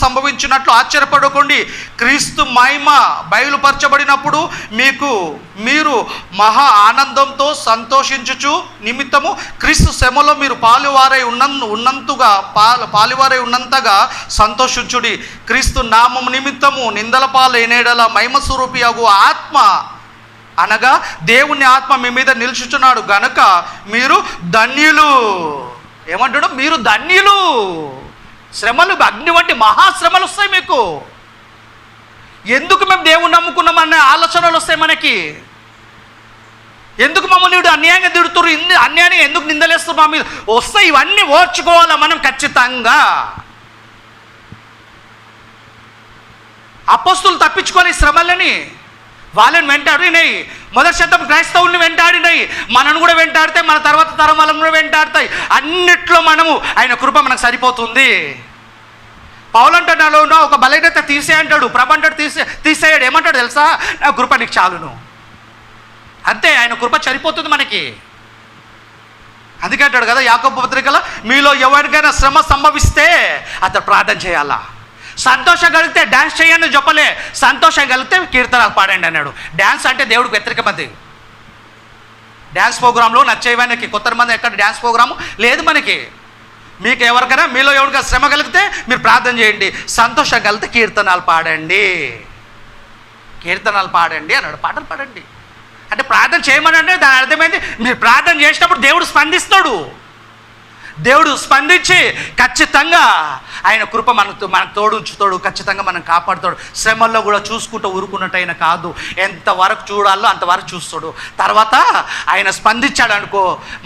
సంభవించినట్లు ఆశ్చర్యపడకండి. క్రీస్తు మహిమ బయలుపరచబడినప్పుడు మీరు మహా ఆనందంతో సంతోషించుచు నిమిత్తము క్రీస్తు శ్రమలో మీరు పాలువారై ఉన్నంతగా సంతోషించుడి. క్రీస్తు నామము నిమిత్తము నిందల పాలైనేడల మహిమ స్వరూపియగు ఆత్మ అనగా దేవుని ఆత్మ మీ మీద నిలుచుచున్నాడు గనుక మీరు ధన్యులు. ఏమంటాడు? మీరు ధన్యులు. శ్రమలు అగ్ని వంటి మహాశ్రమలు వస్తాయి మీకు. ఎందుకు మేము దేవుణ్ణి నమ్ముకున్నామనే ఆలోచనలు వస్తాయి మనకి. ఎందుకు మమ్మల్ని వీడు అన్యాయంగా తిడుతురు, అన్యాయంగా ఎందుకు నిందలేస్తారు మా మీద వస్తాయి. ఇవన్నీ ఓర్చుకోవాలా మనం ఖచ్చితంగా. అపోస్తులు తప్పించుకొని శ్రమలని వాళ్ళని వెంటాడినాయి. మొదటి శతం క్రైస్తవుల్ని వెంటాడినాయి, మనను కూడా వెంటాడితే మన తర్వాత తరం వాళ్ళని కూడా వెంటాడతాయి. అన్నిట్లో ఆయన కృప మనకు సరిపోతుంది. పౌలు అంటాడు, ఒక బలహీనత తీసే అంటాడు, ప్రభు అంటాడు తీసేయాడు. ఏమంటాడు తెలుసా? నా కృప నీకు చాలును. అంతే, ఆయన కృప సరిపోతుంది మనకి. అందుకే అంటాడు కదా యాకోబు పత్రికలో, మీలో ఎవరికైనా శ్రమ సంభవిస్తే అతను ప్రార్థన చేయాలా. సంతోషం కలిగితే డ్యాన్స్ చేయండి చెప్పలే, సంతోషం కలిగితే కీర్తనలు పాడండి అన్నాడు. డ్యాన్స్ అంటే దేవుడికి వ్యతిరేకమంది. డ్యాన్స్ ప్రోగ్రాంలో నచ్చేవానికి కొంతమంది ఎక్కడ డ్యాన్స్ ప్రోగ్రాము లేదు మనకి. మీకు ఎవరికైనా మీలో ఎవరికైనా శ్రమ కలిగితే మీరు ప్రార్థన చేయండి, సంతోషం కలిగితే కీర్తనలు పాడండి అన్నాడు. పాటలు పాడండి అంటే ప్రార్థన చేయమనంటే దాని అర్థమైంది మీరు ప్రార్థన చేసినప్పుడు దేవుడు స్పందిస్తాడు. దేవుడు స్పందించి ఖచ్చితంగా ఆయన కృప మనకు తోడు ఉంచుతాడు, ఖచ్చితంగా మనం కాపాడుతాడు. శ్రమల్లో కూడా చూసుకుంటూ ఊరుకున్నట్టు ఆయన కాదు, ఎంతవరకు చూడాలో అంతవరకు చూస్తాడు. తర్వాత ఆయన స్పందించాడు అనుకో,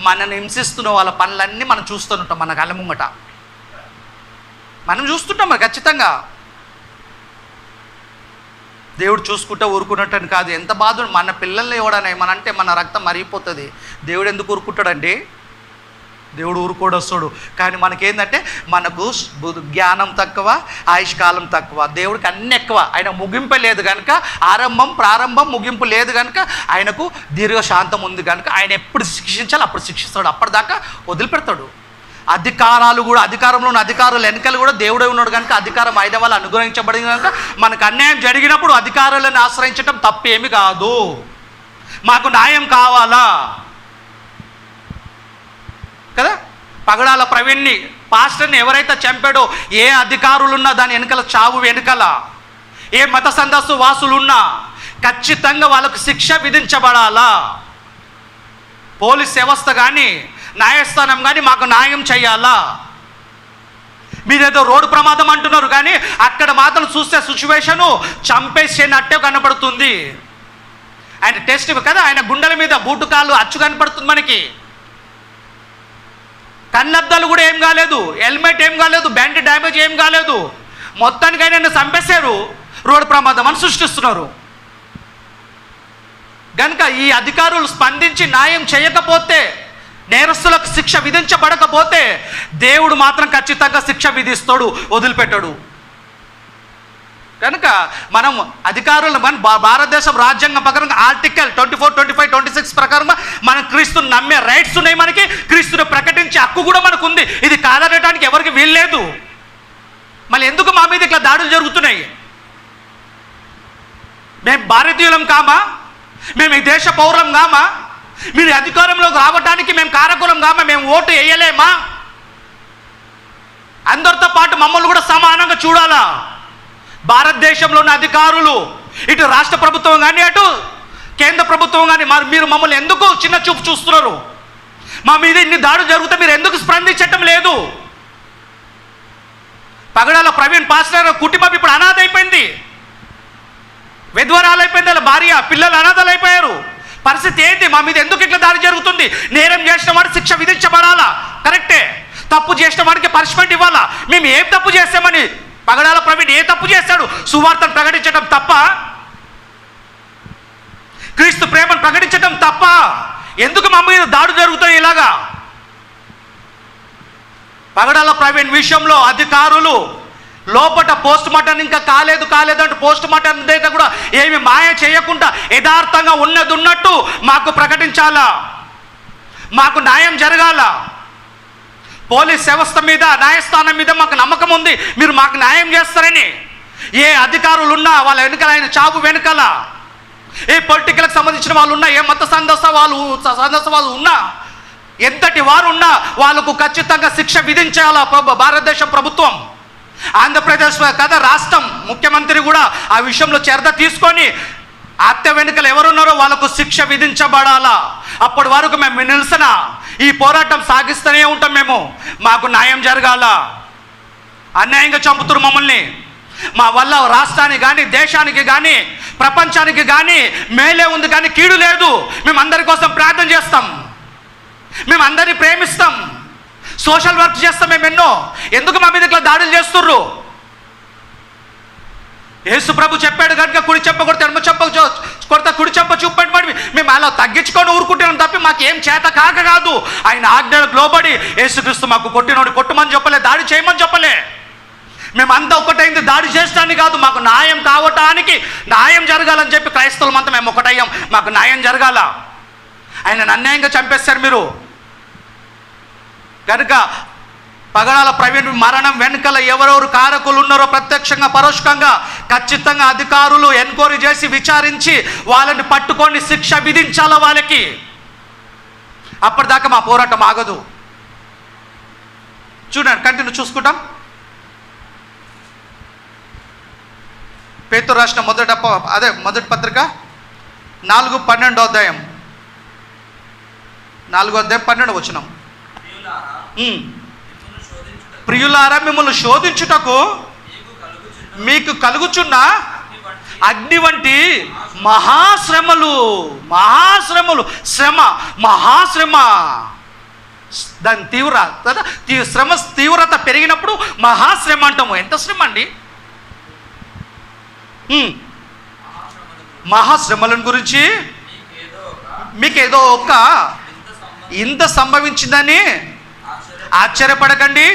మనల్ని హింసిస్తున్న వాళ్ళ పనులన్నీ మనం చూస్తుంటాం, మన కళ్ళ ముంగట మనం చూస్తుంటాం. మరి ఖచ్చితంగా దేవుడు చూసుకుంటూ ఊరుకున్నట్టు కాదు. ఎంత బాధ మన పిల్లల్ని ఇవ్వడానికి ఏమనంటే మన రక్తం మరిగిపోతుంది. దేవుడు ఎందుకు ఊరుకుంటాడండి? దేవుడు ఊరుకోడొస్తాడు. కానీ మనకేంటంటే మనకు జ్ఞానం తక్కువ, ఆయుష్కాలం తక్కువ. దేవుడికి అన్ని ఎక్కువ. ఆయన ముగింపు లేదు కనుక, ప్రారంభం ముగింపు లేదు కనుక ఆయనకు దీర్ఘశాంతం ఉంది కనుక ఆయన ఎప్పుడు శిక్షించాలి అప్పుడు శిక్షిస్తాడు. అప్పటిదాకా వదిలిపెడతాడు. అధికారాలు కూడా, అధికారంలో ఉన్న అధికారులు వెనకలు కూడా దేవుడే ఉన్నాడు కనుక అధికారం అయిన వాళ్ళు అనుగ్రహించబడింది కనుక మనకు అన్యాయం జరిగినప్పుడు అధికారులను ఆశ్రయించడం తప్పేమి కాదు. మాకు న్యాయం కావాలా కదా. పగడాల ప్రవీణ్ని పాస్టర్ని ఎవరైతే చంపాడో, ఏ అధికారులున్నా దాని వెనకాల చావు వెనకాల ఏ మత సందస్సు వాసులున్నా ఖచ్చితంగా వాళ్ళకు శిక్ష విధించబడాలా. పోలీస్ వ్యవస్థ కానీ న్యాయస్థానం కానీ మాకు న్యాయం చేయాలా. మీరేదో రోడ్డు ప్రమాదం అంటున్నారు కానీ అక్కడ మాత్రం చూస్తే సిచ్యువేషను చంపేసేనట్టే కనపడుతుంది. ఆయన టెస్ట్ కదా, ఆయన గుండెల మీద బూటుకాళ్ళు అచ్చు కనపడుతుంది మనకి. కన్నద్దాలు కూడా ఏం కాలేదు, హెల్మెట్ ఏం కాలేదు, బ్యాండ్ డ్యామేజ్ ఏం కాలేదు. మొత్తానికి ఆయన చంపేశారు, రోడ్డు ప్రమాదం అని సృష్టిస్తున్నారు. కనుక ఈ అధికారులు స్పందించి న్యాయం చేయకపోతే, నేరస్తులకు శిక్ష విధించబడకపోతే దేవుడు మాత్రం ఖచ్చితంగా శిక్ష విధిస్తాడు, వదిలిపెట్టాడు. కనుక మనం అధికారులు భారతదేశం రాజ్యాంగం ప్రకారం ఆర్టికల్ 24, 25, 26 ప్రకారంగా మనం క్రీస్తుని నమ్మే రైట్స్ ఉన్నాయి మనకి. క్రీస్తుని ప్రకటించే హక్కు కూడా మనకు ఉంది. ఇది కాదనడానికి ఎవరికి వీల్లేదు. మళ్ళీ ఎందుకు మా మీద ఇట్లా దాడులు జరుగుతున్నాయి? మేము భారతీయులం కామా? మేము ఈ దేశ పౌరం కామా? మీరు అధికారంలోకి రావడానికి మేము కారకులం కామా? మేము ఓటు వేయలేమా? అందరితో పాటు మమ్మల్ని కూడా సమానంగా చూడాలా. భారతదేశంలో ఉన్న అధికారులు, ఇటు రాష్ట్ర ప్రభుత్వం కానీ అటు కేంద్ర ప్రభుత్వం కానీ మీరు మమ్మల్ని ఎందుకు చిన్న చూపు చూస్తున్నారు? మా మీద ఇన్ని దాడులు జరిగితే మీరు ఎందుకు స్పందించటం లేదు? పగడాల ప్రవీణ్ పాస్టర్ కుటుంబం ఇప్పుడు అనాథ అయిపోయింది, విధ్వరాలు అయిపోయింది, వాళ్ళ భార్య పిల్లలు అనాథలు అయిపోయారు. పరిస్థితి ఏంటి? మా మీద ఎందుకు ఇట్లా దాడి జరుగుతుంది? నేరం చేసిన వాడు శిక్ష విధించబడాలా, కరెక్టే. తప్పు చేసిన వాడికి పనిష్మెంట్ ఇవ్వాలా. మేము ఏం తప్పు చేస్తామని పగడాల ప్రవీణ్ ఏ తప్పు చేశాడు? సువార్తను ప్రకటించడం తప్ప? క్రీస్తు ప్రేమను ప్రకటించడం తప్ప? ఎందుకు మా మీద దాడు జరుగుతాయి ఇలాగా? పగడాల ప్రవీణ్ విషయంలో అధికారులు లోపట పోస్ట్ మార్టం ఇంకా కాలేదు అంటే పోస్ట్ మార్టం డేటా కూడా ఏమి మాయ చేయకుండా యథార్థంగా ఉన్నది ఉన్నట్టు మాకు ప్రకటించాలా, మాకు న్యాయం జరగాల. పోలీస్ వ్యవస్థ మీద, న్యాయస్థానం మీద మాకు నమ్మకం ఉంది, మీరు మాకు న్యాయం చేస్తారని. ఏ అధికారులు ఉన్నా వాళ్ళ వెనుకల, ఆయన చావు వెనుకల ఏ పొలిటికల్కి సంబంధించిన వాళ్ళు ఉన్నా, ఏ మత సందర్శ వాళ్ళు ఉన్నా, ఎంతటి వారు ఉన్నా వాళ్ళకు ఖచ్చితంగా శిక్ష విధించాలా భారతదేశ ప్రభుత్వం. ఆంధ్రప్రదేశ్ కదా రాష్ట్రం ముఖ్యమంత్రి కూడా ఆ విషయంలో చర్య తీసుకొని హత్య వెనుకలు ఎవరున్నారో వాళ్ళకు శిక్ష విధించబడాలా. అప్పటి వరకు మేము నిరసన ఈ పోరాటం సాగిస్తూనే ఉంటాం. మాకు న్యాయం జరగాల. అన్యాయంగా చంపుతున్నారు మమ్మల్ని. మా వల్ల రాష్ట్రానికి కానీ, దేశానికి కానీ, ప్రపంచానికి కానీ మేలే ఉంది కానీ కీడు లేదు. మేము అందరి కోసం ప్రార్థన చేస్తాం, మేము అందరినీ ప్రేమిస్తాం, సోషల్ వర్క్ చేస్తాం. మేము ఎన్నో ఎందుకు మా మీద ఇట్లా దాడులు చేస్తుర్రు? యేసు ప్రభు చెప్పాడు కనుక కుడి చెప్ప కొడితే ఎడమ చెప్ప కొడితే కుడి చెప్ప చూపండి పడి మేము అలా తగ్గించుకొని ఊరుకుంటాం తప్పి మాకు ఏం చేత కాదు. ఆయన ఆజ్ఞలకు లోబడి యేసుక్రీస్తు మాకు కొట్టినోడు కొట్టమని చెప్పలే, దాడి చేయమని చెప్పలే. మేమంతా ఒకటైంది దాడి చేస్తానికి కాదు, మాకు న్యాయం కావటానికి, న్యాయం జరగాలని చెప్పి క్రైస్తవులమంతా మేము ఒకటయ్యాం. మాకు న్యాయం జరగాల. ఆయన అన్యాయంగా చంపేస్తారు మీరు కనుక పగడాల ప్రవీణ్ మరణం వెనుకల ఎవరెవరు కారకులు ఉన్నారో ప్రత్యక్షంగా పరోక్షంగా ఖచ్చితంగా అధికారులు ఎంక్వైరీ చేసి విచారించి వాళ్ళని పట్టుకొని శిక్ష విధించాల వాళ్ళకి. అప్పటిదాకా మా పోరాటం ఆగదు. చూడండి, కంటిన్యూ చూసుకుంటాం. పేతురు రాసిన మొదటి పత్రిక 4:12 అధ్యాయం 4:12 ప్రియులారా, మిమ్మల్ని శోధించుటకు మీకు కలుగుచున్న అగ్ని వంటి మహాశ్రమలు మహాశ్రమ దాని తీవ్రత పెరిగినప్పుడు మహాశ్రమ అంటాము. ఎంత శ్రమ అండి? మహాశ్రమలను గురించి మీకేదో ఒక ఇంత సంభవించిందని ఆశ్చర్యపడకండి.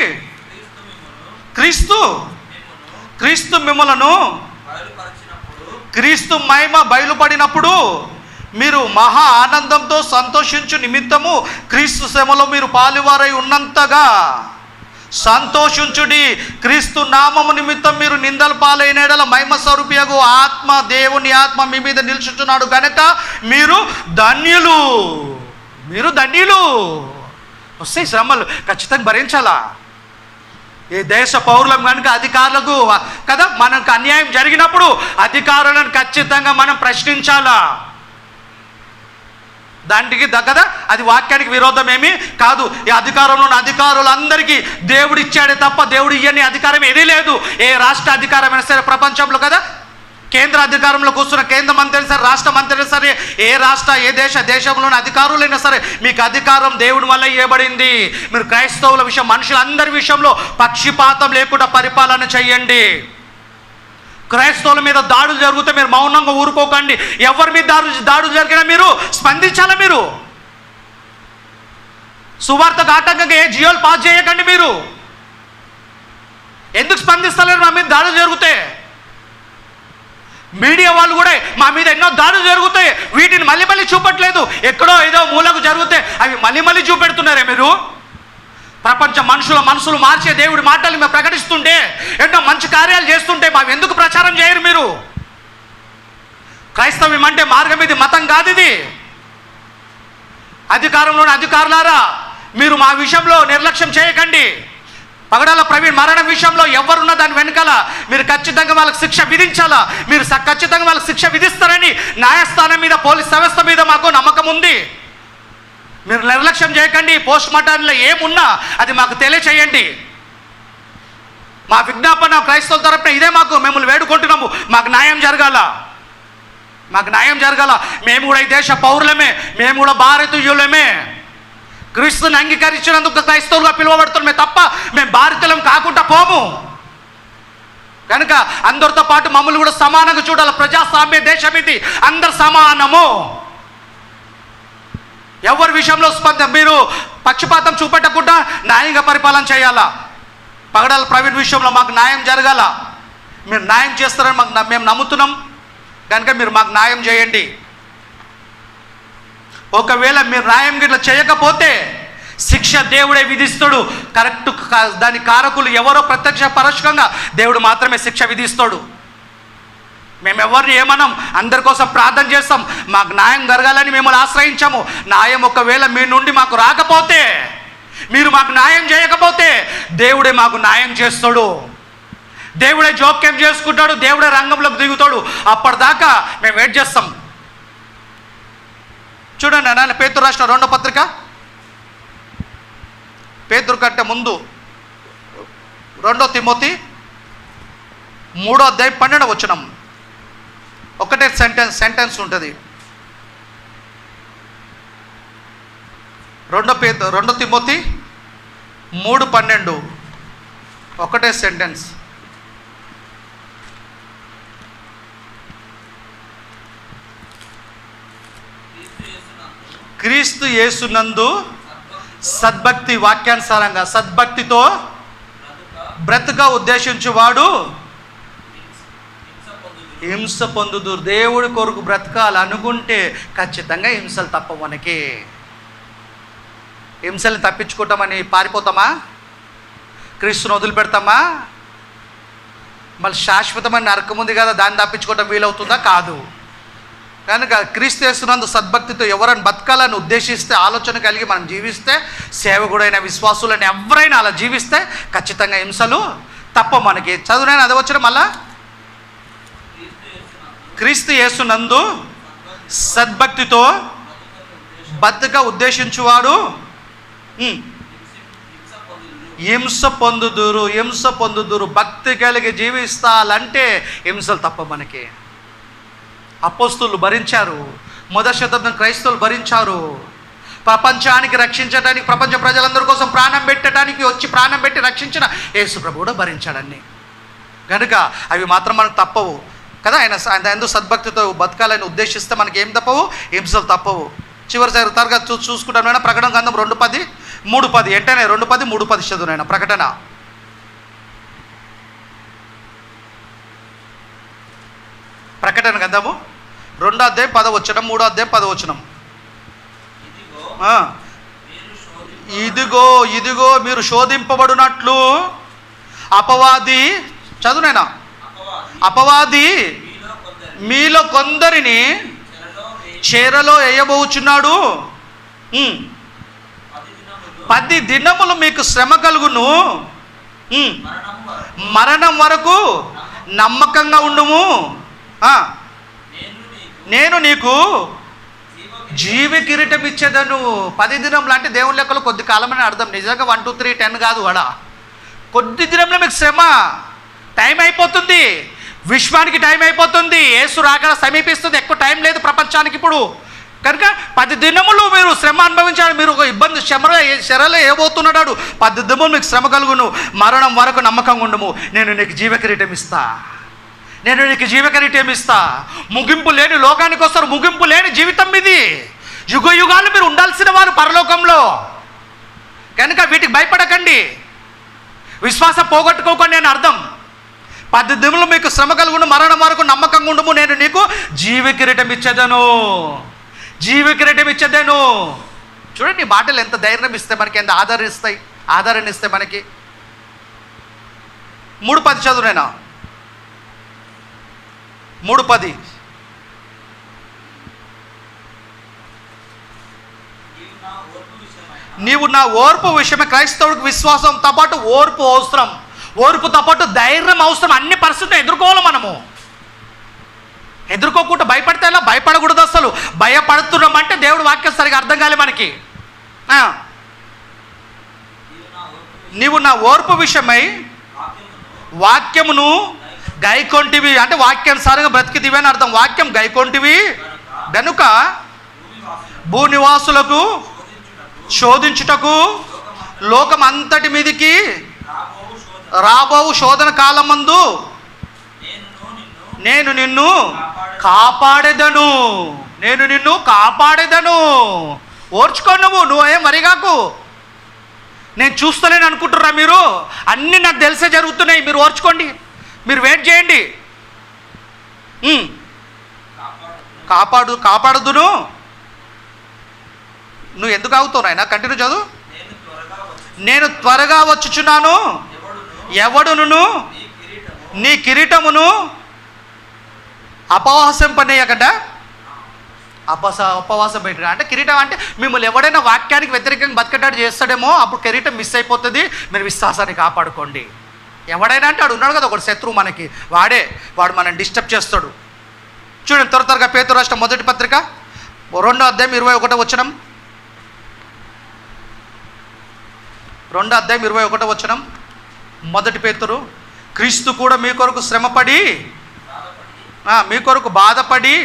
క్రీస్తు మిమ్మలను క్రీస్తు మహిమ బయలుపడినప్పుడు మీరు మహా ఆనందంతో సంతోషించు నిమిత్తము క్రీస్తు శ్రమలో మీరు పాలువారై ఉన్నంతగా సంతోషించుడి. క్రీస్తు నామము నిమిత్తం మీరు నిందలు పాలైన యెడల మహిమ స్వరూపియగు ఆత్మ, దేవుని ఆత్మ మీ మీద నిలుచుచున్నాడు గనక మీరు ధన్యులు. వస్తాయి శ్రమలు, ఖచ్చితంగా భరించాలా. ఈ దేశ పౌరులం కనుక అధికారులకు కదా మనకు అన్యాయం జరిగినప్పుడు అధికారులను ఖచ్చితంగా మనం ప్రశ్నించాలా. దానికి కదా అది వాక్యానికి విరోధం ఏమీ కాదు. ఈ అధికారంలో ఉన్న అధికారులందరికీ దేవుడు ఇచ్చాడే తప్ప దేవుడు ఇయ్యని అధికారం ఏదీ లేదు. ఏ రాష్ట్ర అధికారమైనా సరే ప్రపంచంలో కదా కేంద్ర అధికారంలో కూర్చున్న కేంద్ర మంత్రి అయినా సరే, రాష్ట్ర మంత్రి అయినా సరే, ఏ రాష్ట్ర ఏ దేశంలోని అధికారులైనా సరే మీకు అధికారం దేవుడి వల్ల ఇవ్వబడింది. మీరు క్రైస్తవుల విషయం, మనుషులందరి విషయంలో పక్షపాతం లేకుండా పరిపాలన చేయండి. క్రైస్తవుల మీద దాడులు జరిగితే మీరు మౌనంగా ఊరుకోకండి. ఎవరి మీద దాడులు జరిగినా మీరు స్పందించాలా. మీరు సువార్తకు ఆటంకంగా ఏ జియోలు పాస్ చేయకండి. మీరు ఎందుకు స్పందిస్తలేరు? మా మీద దాడులు జరిగితే మీడియా వాళ్ళు కూడా మా మీద ఎన్నో దాడులు జరుగుతాయి, వీటిని మళ్ళీ చూపట్లేదు. ఎక్కడో ఏదో మూలకు జరిగితే అవి మళ్ళీ చూపెడుతున్నారే మీరు. ప్రపంచ మనసులు మార్చే దేవుడి మాటలు మేము ప్రకటిస్తుంటే, ఎన్నో మంచి కార్యాలు చేస్తుంటే మావి ఎందుకు ప్రచారం చేయరు మీరు? క్రైస్తవ్యం అంటే మార్గం, ఇది మతం కాదు. ఇది అధికారంలోని అధికారులారా, మీరు మా విషయంలో నిర్లక్ష్యం చేయకండి. పగడాల ప్రవీణ్ మరణం విషయంలో ఎవరున్న దాని వెనకాల మీరు ఖచ్చితంగా వాళ్ళకి శిక్ష విధించాలా. మీరు ఖచ్చితంగా వాళ్ళకి శిక్ష విధిస్తారని న్యాయస్థానం మీద, పోలీస్ వ్యవస్థ మీద మాకు నమ్మకం ఉంది. మీరు నిర్లక్ష్యం చేయకండి. పోస్ట్ మార్టంలో ఏమున్నా అది మాకు తెలియచేయండి. మా విజ్ఞాపన క్రైస్తవుల తరపున ఇదే. మిమ్మల్ని వేడుకుంటున్నాము, మాకు న్యాయం జరగాల. మేము కూడా ఈ దేశ పౌరులమే, మేము కూడా భారతీయులమే. క్రీస్తుని అంగీకరించినందుకు క్రైస్తవులుగా పిలువబడుతున్నామే తప్ప మేము భారతీయులం కాకుండా పోము. కనుక అందరితో పాటు మమ్మల్ని కూడా సమానంగా చూడాలి. ప్రజాస్వామ్య దేశం ఇది, అందరు సమానము. ఎవరి విషయంలో మీరు పక్షపాతం చూపెట్టకుండా న్యాయంగా పరిపాలన చేయాలా. పగడాల ప్రవీణ్ విషయంలో మాకు న్యాయం జరగాల. మీరు న్యాయం చేస్తారని మేము నమ్ముతున్నాం కనుక మీరు మాకు న్యాయం చేయండి. ఒకవేళ మీరు న్యాయం గిట్లా చేయకపోతే శిక్ష దేవుడే విధిస్తాడు. కరెక్ట్, దాని కారకులు ఎవరో ప్రత్యక్ష పరోక్షంగా దేవుడు మాత్రమే శిక్ష విధిస్తాడు. మేము ఎవరిని ఏమన్నాం, అందరి కోసం ప్రార్థన చేస్తాం, మాకు న్యాయం జరగాలని మిమ్మల్ని ఆశ్రయించాము. న్యాయం ఒకవేళ మీ నుండి మాకు రాకపోతే, మీరు మాకు న్యాయం చేయకపోతే దేవుడే మాకు న్యాయం చేస్తాడు. దేవుడే జోక్యం చేసుకుంటాడు, దేవుడే రంగంలోకి దిగుతాడు. అప్పటిదాకా మేము వెయిట్ చేస్తాం. చూడండి నాన్న, పేతురు రాసిన 2వ పత్రిక, పేతురు కంటే ముందు 2 తిమోతి 3వ అధ్యాయం 12వ వచనం. ఒకటే సెంటెన్స్ ఉంటుంది. 2 తిమోతి 3:12 ఒకటే సెంటెన్స్. క్రీస్తు యేసునందు సద్భక్తి, వాక్యానుసారంగా సద్భక్తితో బ్రతుక ఉద్దేశించువాడు హింస పొందుదురు. దేవుడి కొరకు బ్రతకాలనుకుంటే ఖచ్చితంగా హింసలు తప్ప. మనకి హింసల్ని తప్పించుకుంటామని పారిపోతామా? క్రీస్తుని వదిలిపెడతామా? మళ్ళీ శాశ్వతమైన నరకం ఉంది కదా, దాన్ని తప్పించుకోవటం వీలవుతుందా? కాదు. కనుక క్రీస్తు యేసునందు సద్భక్తితో ఎవరైనా బతకాలని ఉద్దేశిస్తే, ఆలోచన కలిగి మనం జీవిస్తే, సేవకుడైన విశ్వాసులని ఎవరైనా అలా జీవిస్తే ఖచ్చితంగా హింసలు తప్ప మనకి. చదువునైనా అది వచ్చిన మళ్ళా క్రీస్తు యేసునందు సద్భక్తితో బతక ఉద్దేశించువాడు హింస పొందుదురు. భక్తి కలిగి జీవిస్తాలంటే హింసలు తప్ప మనకి. అపోస్తులు భరించారు, మొదటి శతాబ్దం క్రైస్తవులు భరించారు. ప్రపంచానికి రక్షించడానికి, ప్రపంచ ప్రజలందరి కోసం ప్రాణం పెట్టడానికి వచ్చి ప్రాణం పెట్టి రక్షించిన యేసు ప్రభు కూడా భరించాడన్ని. కనుక అవి మాత్రం మనకు తప్పవు కదా. ఆయన ఎందు సద్భక్తితో బతకాలని ఉద్దేశిస్తే మనకి ఏం తప్పవు? హింసలు తప్పవు. చివరిసారి తరగతి చూసుకుంటాను. ప్రకటన గ్రంథం 2:10, 3:10 వెంటనే 2:10, 3:10 చదువునైనా. ప్రకటన గ్రంథము 2వ అధ్యాయం 10వ వచనం, 3వ అధ్యాయం 10వ వచనం. ఇదిగో మీరు శోధింపబడినట్లు అపవాది, చదువునైనా, అపవాది మీలో కొందరిని చెరలో వేయబోచున్నాడు. 10 దినములు మీకు శ్రమ కలుగును, మరణం వరకు నమ్మకంగా ఉండుము. నేను నీకు జీవ కిరీటం ఇచ్చేదను. 10 దినములు అంటే దేవుని లెక్కలో కొద్ది కాలమని అర్థం. నిజంగా 1, 2, 3, 10 కాదు. వాడ కొద్ది దినంలో మీకు శ్రమ. టైం అయిపోతుంది, విశ్వానికి టైం అయిపోతుంది, యేసు రాకడ సమీపిస్తుంది. ఎక్కువ టైం లేదు ప్రపంచానికి ఇప్పుడు. కనుక 10 దినములు మీరు శ్రమ అనుభవించాడు. మీరు ఒక ఇబ్బంది శరలో ఏబోతున్నాడు. 10 దినములు మీకు శ్రమ కలుగును, మరణం వరకు నమ్మకంగా ఉండము. నేను నీకు జీవ కిరీటం ఇస్తా. ముగింపు లేని లోకానికి వస్తారు. ముగింపు లేని జీవితం ఇది. యుగ యుగాలు మీరు ఉండాల్సిన వారు పరలోకంలో. కనుక వీటికి భయపడకండి, విశ్వాసం పోగొట్టుకోకండి అని అర్థం. 10 దినములు మీకు శ్రమ కలుగును, మరణం వరకు నమ్మకంగా ఉండము. నేను నీకు జీవ కిరీటం ఇచ్చేదను. చూడండి, మాటలు ఎంత ధైర్యం ఇస్తాయి మనకి, ఎంత ఆదరణ ఇస్తాయి మనకి. 3:10 చదువునైనా. 3:10 నీవు నా ఓర్పు విషయమే. క్రైస్తవుడికి విశ్వాసంతో పాటు ఓర్పు అవసరం, ఓర్పుతో పాటు ధైర్యం అవసరం. అన్ని పరిస్థితులు ఎదుర్కోవాలి. మనము ఎదుర్కోకుండా భయపడితే ఎలా? భయపడకూడదు అసలు. భయపడుతున్నాం అంటే దేవుడు వాక్యం సరిగా అర్థం కాలే మనకి. నీవు నా ఓర్పు విషయమై వాక్యమును గైకొంటివి అంటే వాక్యానుసారంగా బ్రతికితివి అని అర్థం. వాక్యం గైకొంటివి గనుక భూనివాసులకు శోధించుటకు లోకం అంతటి మీదికి రాబోవు శోధన కాలమందు నేను నిన్ను కాపాడేదను. ఓర్చుకో, నువ్వేం వరిగాకు. నేను చూస్తలేను అనుకుంటుర్రా మీరు? అన్నీ నాకు తెలిసే జరుగుతున్నాయి. మీరు ఓర్చుకోండి, మీరు వెయిట్ చేయండి. కాపాడుదును. నువ్వు ఎందుకు ఆగుతావు నాయనా? కంటిన్యూ చదువు. నేను త్వరగా వచ్చుచున్నాను. ఎవడును నీ కిరీటమును అపవాసం పనేయకుండా, ఉపవాసం పెట్టిన అంటే కిరీటం అంటే మిమ్మల్ని ఎవడైనా వాక్యానికి వ్యతిరేకంగా బతికేటట్టు చేస్తాడేమో, అప్పుడు కిరీటం మిస్ అయిపోతుంది. మీరు విశ్వాసాన్ని కాపాడుకోండి. ఎవడైనా అంటే వాడు ఉన్నాడు కదా ఒకడు శత్రువు మనకి, వాడు మనం డిస్టర్బ్ చేస్తాడు. చూడండి త్వరగా పేతురు రాసిన మొదటి పత్రిక 2వ అధ్యాయం 21వ వచనం. 2వ అధ్యాయం 21వ వచనం. మొదటి పేతురు, క్రీస్తు కూడా మీ కొరకు శ్రమపడి మీ కొరకు బాధపడి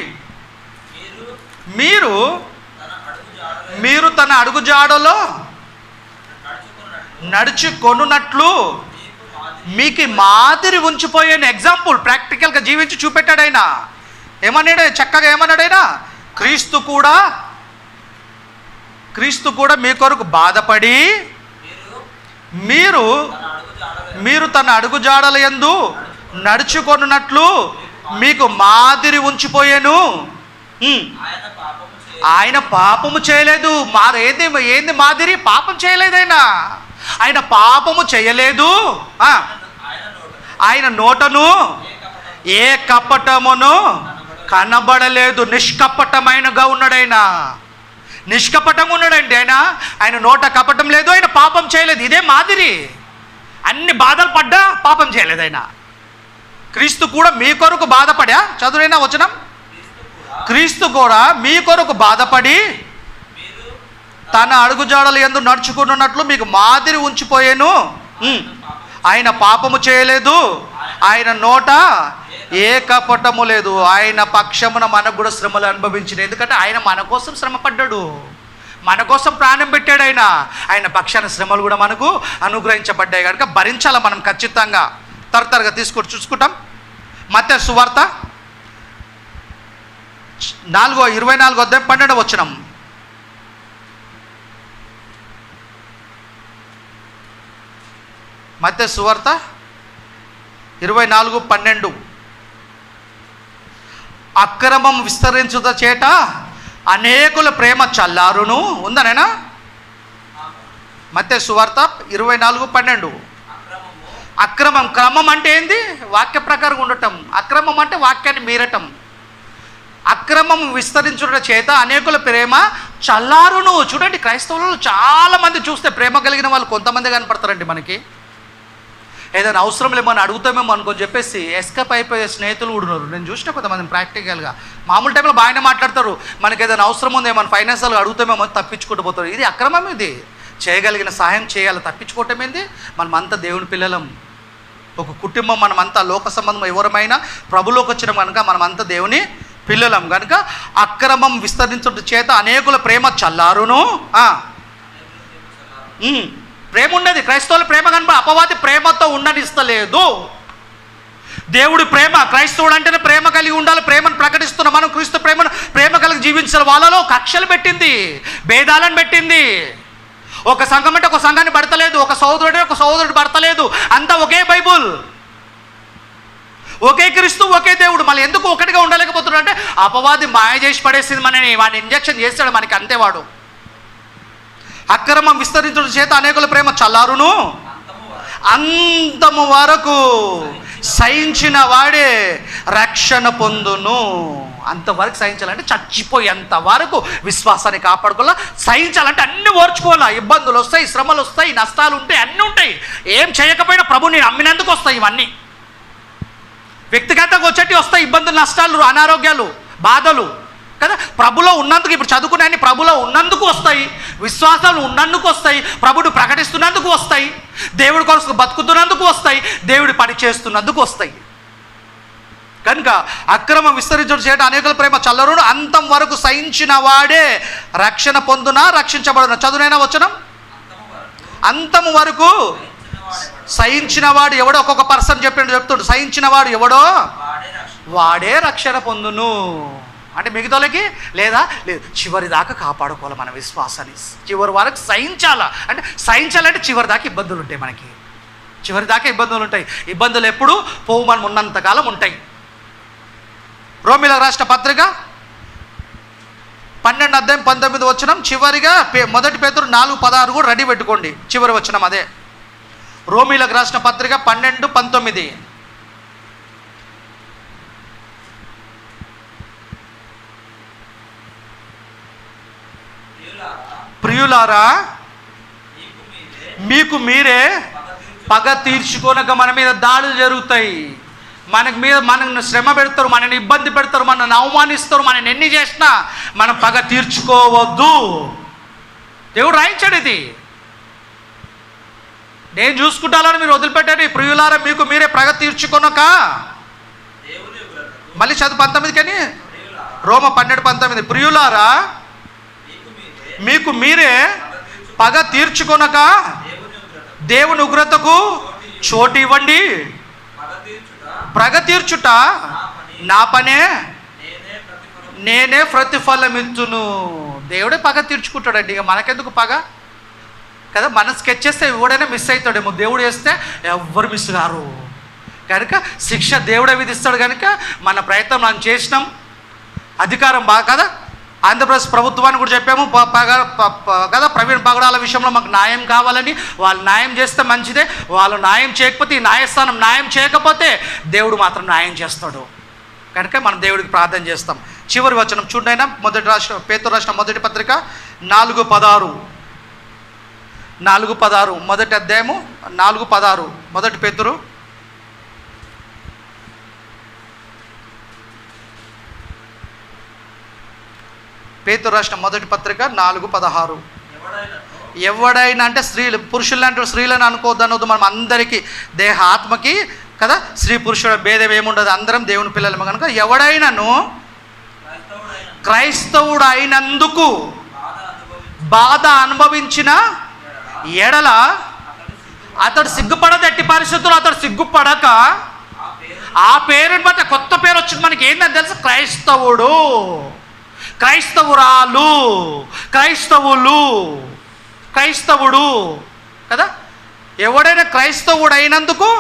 మీరు తన అడుగుజాడలో నడుచుకొనున్నట్లు మీకు మాదిరి ఉంచిపోయాను. ఎగ్జాంపుల్ ప్రాక్టికల్గా జీవించి చూపెట్టాడు ఆయన. ఏమన్నాడు? చక్కగా ఏమన్నాడు ఆయన? క్రీస్తు కూడా మీ కొరకు బాధపడి మీరు తన అడుగుజాడల యందు నడుచుకొనున్నట్లు మీకు మాదిరి ఉంచిపోయాను. ఆయన పాపము చేయలేదు. ఏంది మాదిరి? పాపం చేయలేదు. ఆయన పాపము చేయలేదు. ఆయన నోటను ఏ కపటమును కనబడలేదు. నిష్కపటమైనగా ఉన్నాడు ఆయన. నిష్కపటంగా ఉన్నాడండి ఆయన నోట కపటం లేదు. ఆయన పాపం చేయలేదు. ఇదే మాదిరి. అన్ని బాధలు పడ్డా పాపం చేయలేదు ఆయన. క్రీస్తు కూడా మీ కొరకు బాధపడా, చదువురైనా వచనం, క్రీస్తు కూడా మీ కొరకు బాధపడి తన అడుగుజాడల యందు నడుచుకున్నట్లు మీకు మాదిరి ఉంచిపోయాను. ఆయన పాపము చేయలేదు. ఆయన నోట ఏ కపటము లేదు. ఆయన పక్షమున మనకు కూడా శ్రమలు అనుభవించిన. ఎందుకంటే ఆయన మన కోసం శ్రమ పడ్డాడు, మన కోసం ప్రాణం పెట్టాడు. ఆయన పక్షాన శ్రమలు కూడా మనకు అనుగ్రహించబడ్డాయి కనుక భరించాలి మనం ఖచ్చితంగా. తరతరగా చూసుకుంటాం. మత్తయి సువార్త 24వ అధ్యాయం 12వ వచనం. మత్తయి సువార్త 24:12. అక్రమం విస్తరించుట చేత అనేకుల ప్రేమ చల్లారును. ఉందనేనా? మత్తయి సువార్త 24:12. క్రమం అంటే ఏంది? వాక్య ప్రకారం ఉండటం. అక్రమం అంటే వాక్యాన్ని మీరటం. అక్రమం విస్తరించుట చేత అనేకుల ప్రేమ చల్లారును. చూడండి, క్రైస్తవులు చాలామంది చూస్తే ప్రేమ కలిగిన వాళ్ళు కొంతమంది కనపడతారండి మనకి. ఏదైనా అవసరం లేమని అడుగుతామేమో అనుకొని చెప్పేసి ఎస్కేప్ అయిపోయే స్నేహితులు కూడా ఉన్నారు. నేను చూసిన కొంతమంది ప్రాక్టికల్గా మామూలు టైంలో బాగానే మాట్లాడతారు. మనకి ఏదైనా అవసరం ఉంది, ఏమైనా ఫైనాన్షియల్గా అడుగుతామేమో తప్పించుకుంటూ పోతారు. ఇది అక్రమం. ఇది చేయగలిగిన సహాయం చేయాలి, తప్పించుకోవటం ఏంది? మనమంతా దేవుని పిల్లలం, ఒక కుటుంబం. మనమంతా లోక సంబంధం ఎవరమైనా ప్రభులోకి వచ్చిన కనుక మనమంతా దేవుని పిల్లలం కనుక అక్రమం విస్తరించుట చేత అనేకుల ప్రేమ చల్లారును. ప్రేమ ఉన్నది. క్రైస్తవుల ప్రేమ కనుక అపవాది ప్రేమతో ఉండనిస్తలేదు. దేవుడి ప్రేమ, క్రైస్తవుడు అంటేనే ప్రేమ కలిగి ఉండాలి. ప్రేమను ప్రకటిస్తున్నాం మనం. క్రీస్తు ప్రేమ కలిగి జీవించాలి. వాళ్ళలో కక్షలు పెట్టింది, భేదాలను పెట్టింది. ఒక సంఘం అంటే ఒక సంఘాన్ని పడతలేదు, ఒక సోదరుడు పడతలేదు. అంతా ఒకే బైబుల్, ఒకే క్రీస్తు, ఒకే దేవుడు. మళ్ళీ ఎందుకు ఒకటిగా ఉండలేకపోతున్నాడు అంటే అపవాది మాయ చేసి పడేసింది మనని. వాడిని ఇంజెక్షన్ చేస్తాడు మనకి, అంతేవాడు. అక్రమం విస్తరించడం చేత అనేకుల ప్రేమ చల్లారును. అంతము వరకు సహించిన వాడే రక్షణ పొందును. అంతవరకు సహించాలంటే చచ్చిపోయేంత వరకు విశ్వాసాన్ని కాపాడుకోవాలా. సహించాలంటే అన్ని ఓర్చుకోవాలా. ఇబ్బందులు వస్తాయి, శ్రమలు వస్తాయి, నష్టాలు ఉంటాయి, అన్నీ ఉంటాయి. ఏం చేయకపోయినా ప్రభు నేను నమ్మినందుకు వస్తాయి ఇవన్నీ. వ్యక్తిగతంగా వచ్చేటి వస్తాయి ఇబ్బందులు, నష్టాలు, అనారోగ్యాలు, బాధలు కదా. ప్రభులో ఉన్నందుకు, ఇప్పుడు చదువుకునే ప్రభులో ఉన్నందుకు వస్తాయి, విశ్వాసాలు ఉన్నందుకు వస్తాయి, ప్రభుడు ప్రకటిస్తున్నందుకు వస్తాయి, దేవుడి కొరకు బతుకుతున్నందుకు వస్తాయి, దేవుడి పని చేస్తున్నందుకు వస్తాయి. కనుక అక్రమం విస్తరించడం చేయడం అనేకుల ప్రేమ చల్లరును. అంతం వరకు సహించిన వాడే రక్షణ పొందునా, రక్షించబడునా. చదువునైనా వచనం. అంతము వరకు సహించిన వాడు ఎవడో, ఒక్కొక్క పర్సన్ చెప్తుండు. సహించిన వాడు ఎవడో వాడే రక్షణ పొందును. అంటే మిగతాలకి లేదు చివరి దాకా కాపాడుకోవాలి మన విశ్వాసాన్ని, చివరి వరకు సహించాలా. అంటే సహించాలంటే చివరి దాకా ఇబ్బందులు ఉంటాయి, మనకి చివరి దాకా ఇబ్బందులు ఉంటాయి. ఇబ్బందులు ఎప్పుడు పోవు, మనం ఉన్నంతకాలం ఉంటాయి. రోమీయులకు రాసిన పత్రిక 12:19 చివరిగా మొదటి పేతురు 4:16 కూడా రెడీ పెట్టుకోండి. చివరి వచనం అదే, రోమీయులకు రాసిన పత్రిక 12:19. ప్రియులారా, మీకు మీరే పగ తీర్చుకోనక మన మీద దాడులు జరుగుతాయి, మనల్ని శ్రమ పెడతారు, మనల్ని ఇబ్బంది పెడతారు, మనల్ని అవమానిస్తారు, మనల్ని ఎన్ని చేసినా మనం పగ తీర్చుకోవద్దు. దేవుడు రాయించాడు ఇది. నేను చూసుకుంటానని మీరు వదిలిపెట్టారు. ప్రియులారా, మీకు మీరే పగ తీర్చుకొనక. మళ్ళీ చదువు 19 రోమ 12:19. ప్రియులారా, మీకు మీరే పగ తీర్చుకొనక దేవుని ఉగ్రతకు చోటు ఇవ్వండి. పగ తీర్చుట నా పనే, నేనే ప్రతిఫలం ఇచ్చును. దేవుడే పగ తీర్చుకుంటాడండి, ఇక మనకెందుకు పగ కదా. మన స్కెచ్ చేస్తే ఎవడైనా మిస్ అవుతాడేమో, దేవుడు వేస్తే ఎవ్వరు మిస్ కారు కనుక శిక్ష దేవుడే విధిస్తాడు. కనుక మన ప్రయత్నం మనం చేసినాం, అధికారం బాగా కదా. ఆంధ్రప్రదేశ్ ప్రభుత్వాన్ని కూడా చెప్పాము కదా, ప్రవీణ్ పగడాల విషయంలో మాకు న్యాయం కావాలని. వాళ్ళు న్యాయం చేస్తే మంచిదే, వాళ్ళు న్యాయం చేయకపోతే, ఈ న్యాయస్థానం న్యాయం చేయకపోతే దేవుడు మాత్రం న్యాయం చేస్తాడు. కనుక మనం దేవుడికి ప్రార్థన చేస్తాం. చివరి వచనం చూడైనా పేతురు రాసిన మొదటి పత్రిక 4:16 మొదటి అధ్యాయము 4:16 మొదటి పేతురు. పేతురు రాసిన మొదటి పత్రిక 4:16. ఎవడైనా అంటే స్త్రీలు, పురుషులు అంటే స్త్రీలను అనుకోవద్దు అన్నది. మనం అందరికీ దేహ ఆత్మకి కదా, స్త్రీ పురుషుడు భేదం ఏముండదు, అందరం దేవుని పిల్లలము. కనుక ఎవడైనాను క్రైస్తవుడు అయినందుకు బాధ అనుభవించిన ఎడల అతడు సిగ్గుపడదు. ఎట్టి పరిస్థితుల్లో అతడు సిగ్గుపడక ఆ పేరుని బట్టి కొత్త పేరు వచ్చింది మనకి. ఏంటని తెలుసు? క్రైస్తవుడు, క్రైస్తవురాలు, క్రైస్తవుడు కదా. ఎవడైనా క్రైస్తవుడు అయినందుకు,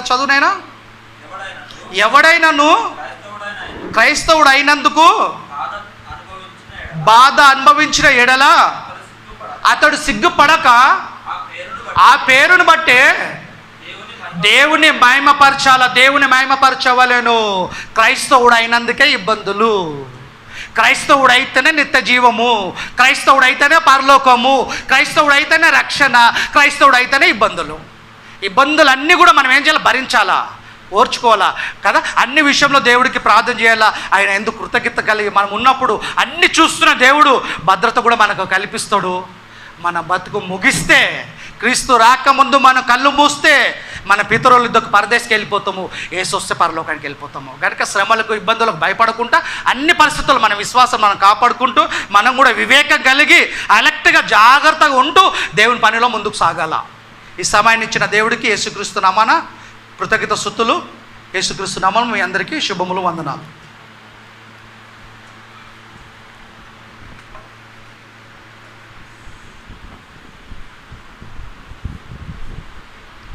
చదువునైనా ఎవడైనాను క్రైస్తవుడు అయినందుకు బాధ అనుభవించిన ఎడల అతడు సిగ్గుపడక ఆ పేరును బట్టే దేవుని మహిమపరచవలెను. క్రైస్తవుడు అయినందుకే ఇబ్బందులు, క్రైస్తవుడు అయితేనే నిత్య జీవము, క్రైస్తవుడు అయితేనే పరలోకము, క్రైస్తవుడు అయితేనే రక్షణ, క్రైస్తవుడు అయితేనే ఇబ్బందులన్నీ కూడా మనం ఏం చేయాలి? భరించాలా, ఓర్చుకోవాలా కదా. అన్ని విషయంలో దేవుడికి ప్రార్థన చేయాలా. ఆయన ఎందుకు కృతజ్ఞత కలిగి మనం ఉన్నప్పుడు అన్ని చూస్తున్న దేవుడు భద్రత కూడా మనకు కల్పిస్తాడు. మన బతుకు ముగిస్తే, క్రీస్తు రాకముందు మనం కళ్ళు మూస్తే మన పితరుల ఇద్దరు పరదేశకి వెళ్ళిపోతాము, ఏసొస్తే పరలోకానికి వెళ్ళిపోతాము. కనుక శ్రమలకు ఇబ్బందులకు భయపడకుండా అన్ని పరిస్థితులు మన విశ్వాసం మనం కాపాడుకుంటూ మనం కూడా వివేకం కలిగి అలర్ట్గా జాగ్రత్తగా ఉంటూ దేవుని పనిలో ముందుకు సాగాల. ఈ సమయాన్ని ఇచ్చిన దేవుడికి యేసుక్రీస్తు నామాన కృతజ్ఞత స్తుతులు. యేసుక్రీస్తు నామమున మీ అందరికీ శుభములు, వందనాలు.